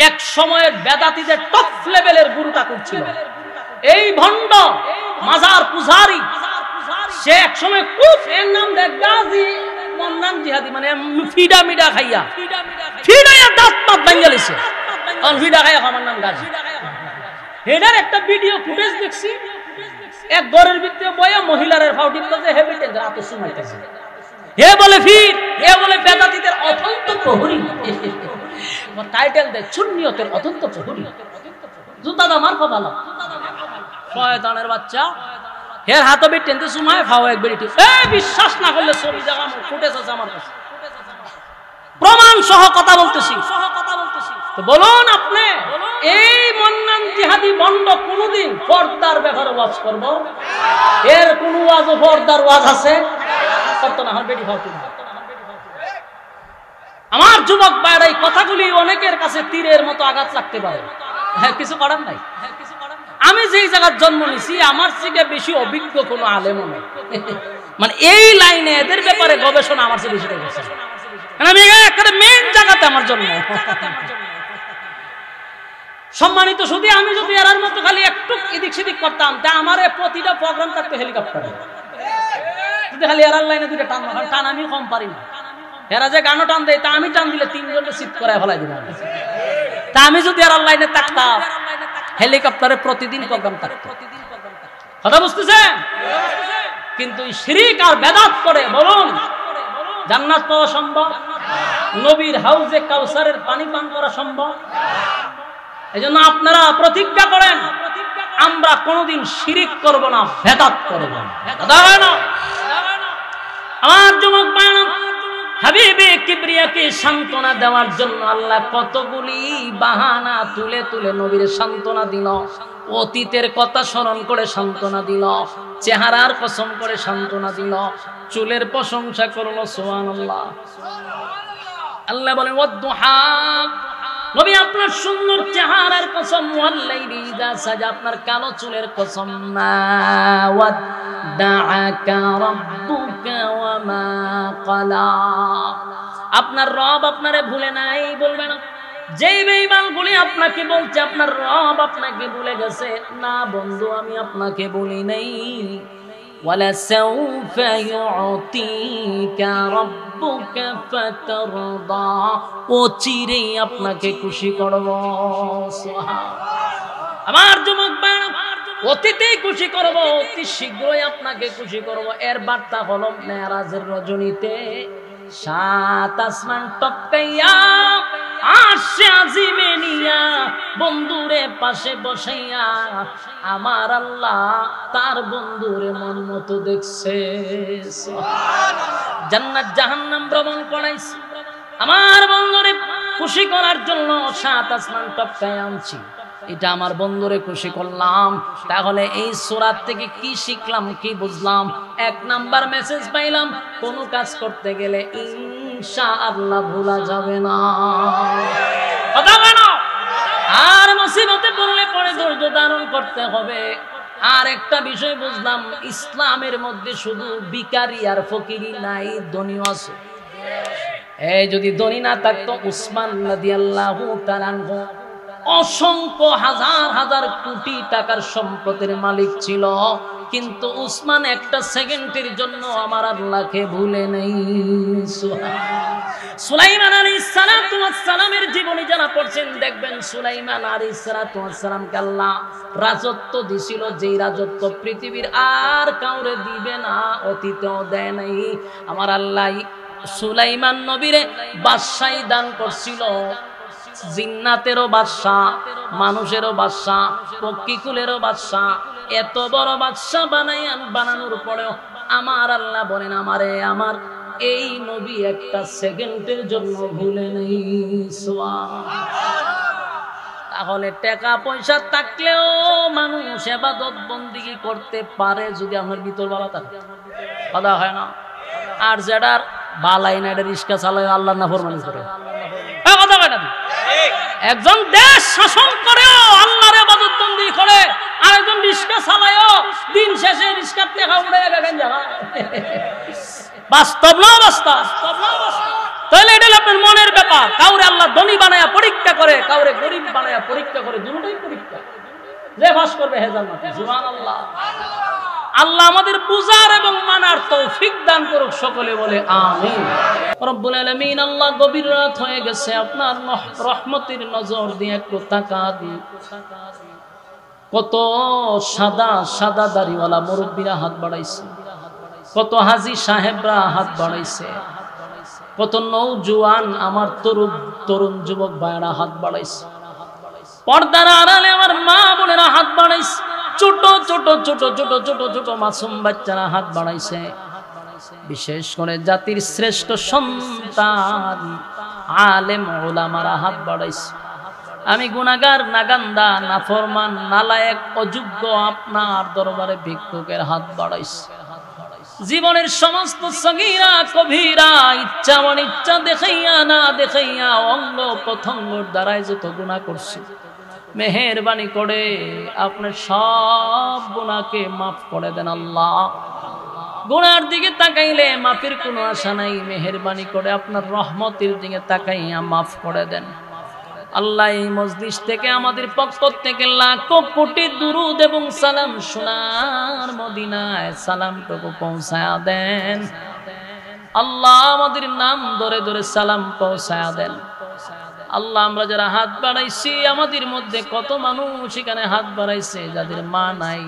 এক সময়ের বেদাতীদের টপ লেভেলের গুরুটা করছিল। এই ভণ্ড মাজার পূজারি সে এক সময় খুব এর নাম দেখ গাজী মন্নান জিহাদি, মানে ফিডা মিডা খাইয়া ফিডাইয়া দাঁত পাত ভাঙিয়া লিছে, কারণ ফিডা খাইয়া আমার নাম গাজী। এটার একটা ভিডিও ফুটেজ দেখছি, এক ঘরের ভিতরে বয়া মহিলার ফাউটির কাছে হেবিটেন রাত সুমাইতেছে। হে বলে ফির, হে বলে বেদাতীদের অত্যন্ত প্রহরী, টাইটেল দেয় সুন্নিয়তের অত্যন্ত প্রহরী। জুতা দা মার কপাল, শয়তানের বাচ্চা। হের হাতে বিটেনতে সুমায় ফাও এক বেরিটি। এ বিশ্বাস না করলে ছবি জায়গা ফুটেজ আছে আমার কাছে, প্রমাণ সহ কথা বলতেছি। তো বলুন আপনি এই মন্নান জিহাদি বন্ড কোনদিন পর্দার ব্যাপারে ওয়াজ করব? এর কোন ওয়াজ পর্দার ওয়াজ আছে? করতো না, আমার বেটি ফাউটি। আমার যুবক ভাইরা এই কথাগুলি অনেকের কাছে তীরের মতো আঘাত লাগতে পারে, হ্যাঁ কিছু করার নাই। আমি যেই জায়গার জন্ম নিছি আমার থেকে বেশি অভিজ্ঞ কোনো আলেম নয়, মানে এই লাইনে এদের ব্যাপারে গবেষণা আমার চেয়ে বেশি করছে। আমি একটা মেইন জায়গাতে আমার জন্ম। সম্মানিত শুধু আমি যদি এরার মতো খালি একটু এদিক সেদিক করতাম, তা আমার প্রতিটা প্রোগ্রাম থাকতো হেলিকপ্টারে। যদি খালি এরার লাইনে দুইটা টান, টান আমি কম পারি না। এরা যে গানও টান দেয় তা আমি টান দিলে 3 জনকে সিট করায় ফেলাই দিব। তা আমি যদি এরার লাইনে থাকতাম হেলিকপ্টারে প্রতিদিন প্রোগ্রাম থাকতো। কথা বুঝতেছেন? কিন্তু শিরিক আর বেদাত করে বলুন জান্নাত পাওয়া সম্ভব? নবীর হাউজে কাউসারের পানি পান করা সম্ভব? এজন্য আপনারা প্রতিজ্ঞা করেন আমরা কোনোদিন শিরিক করব না, বেদাত করব না। আমার যুবক ভাইরা, হাবিবে কিবরিয়াকে সান্ত্বনা দেওয়ার জন্য আল্লাহ কতগুলি বাহানা তুলে তুলে নবীর সান্ত্বনা দিল। অতীতের কথা স্মরণ করে সান্ত্বনা দিল, চেহারার কসম করে সান্ত্বনা দিল, চুলের প্রশংসা করলো। সুবহানাল্লাহ। আল্লাহ বলেন ওয়াদুহা, নবী আপনার সুন্দর চেহারার কসম, ওয়াল্লাইলি ইযা সাজা আপনার কালো চুলের কসম, মা ওয়াদ্দাআকা রাব্বুকা ওয়া মা ক্বালা, আপনার রব আপনারে ভুলে নাই, বলবে না। যেই বেঈমানগুলি আপনাকে বলছে আপনার রব আপনাকে ভুলে গেছে, না বন্ধু আমি আপনাকে বলি নাই। ওয়ালা সাউফা ইউতিকা রাব্বুকা ফাতারদা, ও চিরেই আপনাকে খুশি করব। সুবহানাল্লাহ। আমার যুবক ভাইরা, অতীতেই খুশি করব, অতি শীঘ্রই আপনাকে খুশি করব। এর বার্তা হলো মেরাজের রজনীতে সাত আসমান টপকাইয়া আরশে আজিমে নিয়া বন্ধুরে পাশে বসাইয়া আমার আল্লাহ তার বন্ধুরে মন মতো দেখছে। জান্নাত জাহান্নাম ভ্রমণ করাইছে আমার বন্ধুরে খুশি করার জন্য সাত আসমান টপকায় আনছি। এটা আমার বন্ধুরে খুশি করলাম। তাহলে এই সূরা থেকে কি শিখলাম, কি বুঝলাম? এক নাম্বার মেসেজ পাইলাম, কোন কাজ করতে গেলে ইনশাআল্লাহ ভোলা যাবে না। কথা বলো। আর মুসিবতে পড়লে পরে ধৈর্য ধারণ করতে হবে। আর একটা বিষয় বুঝলাম, ইসলামের মধ্যে শুধু ভিখারি আর ফকিরি নাই, ধনীও আছে। এই যদি ধনী না থাকতো, উসমান রাদিয়াল্লাহু তাআলা আনহু অসংখ্য হাজার হাজার কোটি টাকার সম্পদের মালিক ছিল, কিন্তু উসমান একটা সেকেন্ডের জন্য আমার আল্লাহকে ভুলে নেই। সুলাইমান আলাইহিস সালাতু ওয়াস সালামের জীবনী যারা পড়ছেন দেখবেন, সুলাইমান আলাইহিস সালাতু ওয়াস সালামকে আল্লাহ রাজত্ব দিছিল, যেই রাজত্ব পৃথিবীর আর কাউরে দিবে না, অতীতেও দেয় নাই। আমার আল্লাহ সুলাইমান নবীরে বাদশাহী দান করছিল, জিন্নাতেরও বাদশাহ, মানুষেরও বাদশাহ, পক্ষীকুলেরও বাদশাহ। এত বড় বাদশাহ বানানোর পরেও আমার আল্লাহ বলেন, আমারে আমার এই নবী একটা সেকেন্ডের জন্য ভুলে নেই। তাহলে টাকা পয়সা থাকলেও মানুষ ইবাদত বন্দেগী করতে পারে যদি আমার ভিতর ভালো থাকে। কথা হয় না? আর যেটার বালাই না, এটা রিস্কা চালায় আল্লাহর নাফরমানি করে। কথা হয় না? একজন দেশ শাসন করেও আল্লাহর ইবাদত বন্দেগী করে, আর একজন রিস্কা চালায়ও দিন শেষে রিস্কার টাকা উড়ে গেছেন জায়গায়। বাস্তব না বাস্তব? তাহলে এটা আপনার মনের ব্যাপার। কাউরে আল্লাহ ধনী বানায়া পরীক্ষা করে, কাউরে গরিব বানায়া পরীক্ষা করে, দুটোই পরীক্ষা। যে পাস করবে হে জান্নাতে। সুবহানাল্লাহ। আল্লাহ আমাদের বুঝার এবং মানার তৌফিক দান করুক, সকলে বলে আমিন। রব্বুল আলামিন, আল্লাহ গভীর রাত হয়ে গেছে, আপনার রহমতের নজর দিয়ে একটু তাকান। কত সাদা সাদা দাড়িওয়ালা মুরব্বীরা হাত বাড়াইছে, কত হাজী সাহেবরা হাত বাড়াইছে, কত নওজোয়ান আমার তরুণ যুবক ভাইরা হাত বাড়াইছে, পর্দার আড়ালে আমার মা বোনেরা হাত বাড়াইছে, ছোট ছোট ছোট ছোট ছোট ছোট মাসুম বাচ্চারা হাত বাড়াইছে। বিশেষ করে জাতির শ্রেষ্ঠ সন্তান আলেম ওলামারা হাত বাড়াইছে। আমি গুনাহগার, নাগান্দা, নাফরমান, নালায়েক, অযোগ্য আপনার দরবারে ভিক্ষুকের হাত বাড়াইছে। জীবনের সমস্ত সগীরা কবিরা, ইচ্ছা অনিচ্ছা, দেখাইয়া না দেখাইয়া, অঙ্গ প্রত্যঙ্গের দ্বারাই যত গুনাহ করছি, মেহেরবানি করে আপনার সব গুনাহকে মাফ করে দেন আল্লাহ। গুনার দিকে তাকাইলে মাফের কোনো আশা নাই, মেহেরবানি করে আপনার রহমতের দিকে তাকাইয়া মাফ করে দেন আল্লাহ। এই মজলিস থেকে আমাদের পক্ষ থেকে লাখো কোটি দুরুদ এবং সালাম সোনার মদিনায় সালামটুকু পৌঁছায়া দেন আল্লাহ। আমাদের নাম ধরে ধরে সালাম পৌঁছায়া দেন আল্লাহ। আমরা যারা হাত বাড়াইছি, আমাদের মধ্যে কত মানুষ এখানে হাত বাড়াইছে যাদের মা নাই,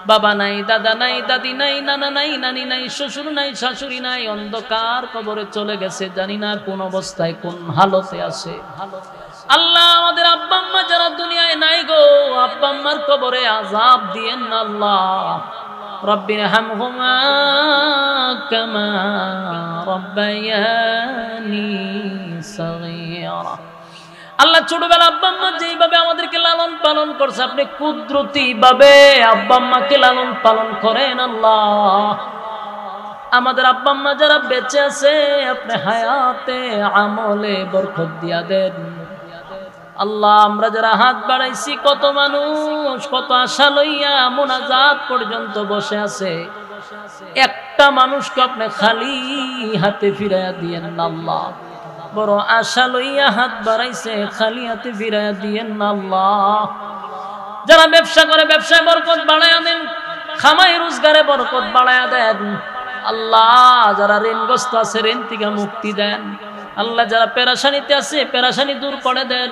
বাবা নাই, দাদা নাই, দাদি নাই, নানা নাই, নানি নাই, শ্বশুর নাই, শাশুড়ি নাই, অন্ধকার কবরে চলে গেছে, জানি না কোন অবস্থায় কোন হালতে আছে। আল্লাহ, আমাদের আব্বা আম্মা যারা দুনিয়ায় নাই গো, আব্বা আম্মার কবরে আযাব দিয়েন না আল্লাহ। রব্বিরহামহুমা কামা রব্বায়ানি সগীরা। আল্লাহ, ছোটবেলা আব্বা আম্মা যেইভাবে আমাদেরকে লালন পালন করছে, আপনি কুদরতি ভাবে আব্বা আম্মাকে লালন পালন করেন আল্লাহ। আমাদের আব্বা আম্মা যারা বেঁচে আছে, আপনি হায়াতে আমলে বরকত দিয়া দেন আল্লাহ। আমরা যারা হাত বাড়াইছি, কত মানুষ কত আশা লইয়া মুনাজাত পর্যন্ত বসে আছে, একটা মানুষকে আপনি খালি হাতে ফিরাইয়া দিয়েন না আল্লাহ। বড় আশা লইয়া হাত বাড়াইছে, খালি হাতে ফিরাইয়া দিয়েন না আল্লাহ। যারা ব্যবসা করে, ব্যবসায় বরকত বাড়াইয়া দেন, খামাই রোজগারে বরকত বাড়াইয়া দেন আল্লাহ। যারা ঋণগ্রস্ত আছে, ঋণ থেকে মুক্তি দেন আল্লাহ। যারা পেরেশানিতে আছে, পেরেশানি দূর করে দেন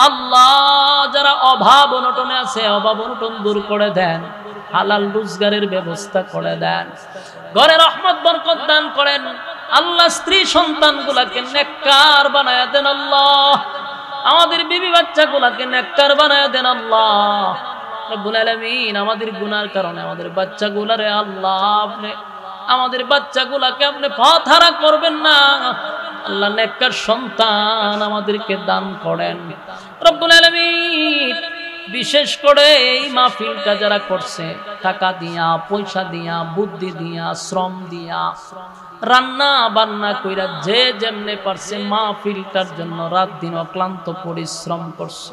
আল্লাহ যারা অভাব অনটনে আছে অভাব অনটন দূর করে দেন, হালাল রোজগারের ব্যবস্থা করে দেন, ঘরে রহমত বরকত দান করেন। আল্লাহ স্ত্রী সন্তানগুলাকে নেককার বানায়া দেন আল্লাহ, আমাদের বিবি বাচ্চাগুলাকে নেককার বানায়া দেন আল্লাহ রব্বুল আলামিন। আমাদের গুনার কারণে আমাদের বাচ্চাগুলারে আল্লাহ আপনি আমাদের বাচ্চাগুলাকে আপনি পথহারা করবেন না আল্লাহ, নেককার সন্তান আমাদেরকে দান করেন রব্বুল আলামিন। বিশেষ করে এই মাহফিলটা যারা করছে টাকা দিয়া, পয়সা দিয়া, বুদ্ধি দিয়া, শ্রম দিয়া, রান্না বান্না কইরা যে যেমনে পারছে মাহফিলটার জন্য রাত দিন অক্লান্ত পরিশ্রম করছে।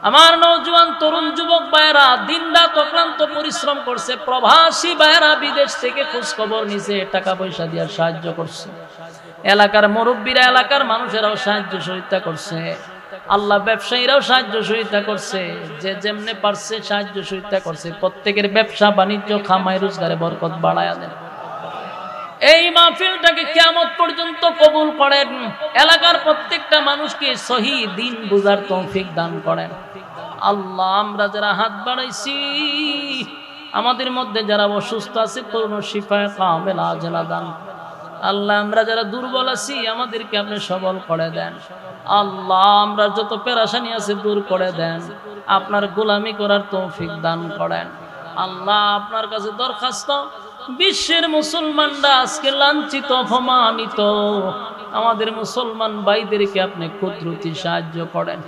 আমার নওজোয়ান তরুণ যুবক ভাইয়েরা দিন রাত অক্লান্ত পরিশ্রম করছে, প্রবাসী ভাইয়েরা বিদেশ থেকে খোঁজ খবর নিছে, টাকা পয়সা দিয়ে সাহায্য করছে, এলাকার মুরব্বীরা এলাকার মানুষেরাও সাহায্য সহযোগিতা করছে, আল্লাহ ব্যবসায়ীরাও সাহায্য সহযোগিতা করছে, যে যেমনে পারছে সাহায্য সহযোগিতা করছে। প্রত্যেকের ব্যবসা বাণিজ্য খামাই রোজগারে বরকত বাড়ায়া দেন। এই মাহফিলটাকে কিয়ামত পর্যন্ত কবুল করেন, এলাকার প্রত্যেকটা মানুষকে সহি দিন বুঝার তৌফিক দান করেন আল্লাহ। আমরা যারা হাত বাড়াইছি, আমাদের মধ্যে যারা অসুস্থ আছে পূর্ণ শিফায়ে কামেলা আজলা দান আল্লাহ। আমরা যারা দুর্বল আছি আমাদেরকে আপনি সবল করে দেন আল্লাহ। আমরা যত পেরেশানি আছে দূর করে দেন, আপনার গোলামি করার তৌফিক দান করেন আল্লাহ। আপনার কাছে দরখাস্ত, বিশ্বের মুসলমানরা আজকে লাঞ্ছিত অপমানিত, আমাদের মুসলমান ভাইদেরকে আপনি কুদরতি সাহায্য করেন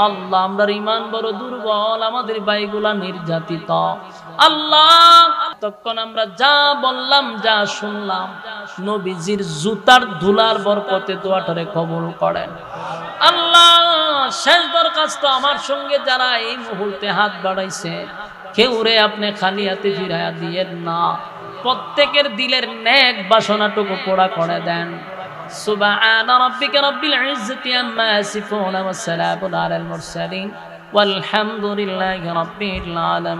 আল্লাহ। আমরা ঈমান বড় দুর্বল, আমাদের ভাইগুলা নির্যাতিত আল্লাহ। তখন আমরা যা বললাম যা শুনলাম নবীজির জুতার ধুলার বরকতে দোয়াটারে কবুল করেন আল্লাহ। শেষ দরখাস্ত, আমার সঙ্গে যারা এই মুহূর্তে হাত বাড়াইছে কেউ রে আপনি খালি হাতে ফিরাইয়া দিয়েন না, প্রত্যেকের দিলের নেক বাসনাটুকু পুরা করে দেন। সুবহান রাব্বিকা রাব্বিল ইজ্জাতি আম্মা ইয়াসিফুন ওয়া সালামুন আলাল মুরসালিন ওয়ালহামদুলিল্লাহি রাব্বিল আলামিন।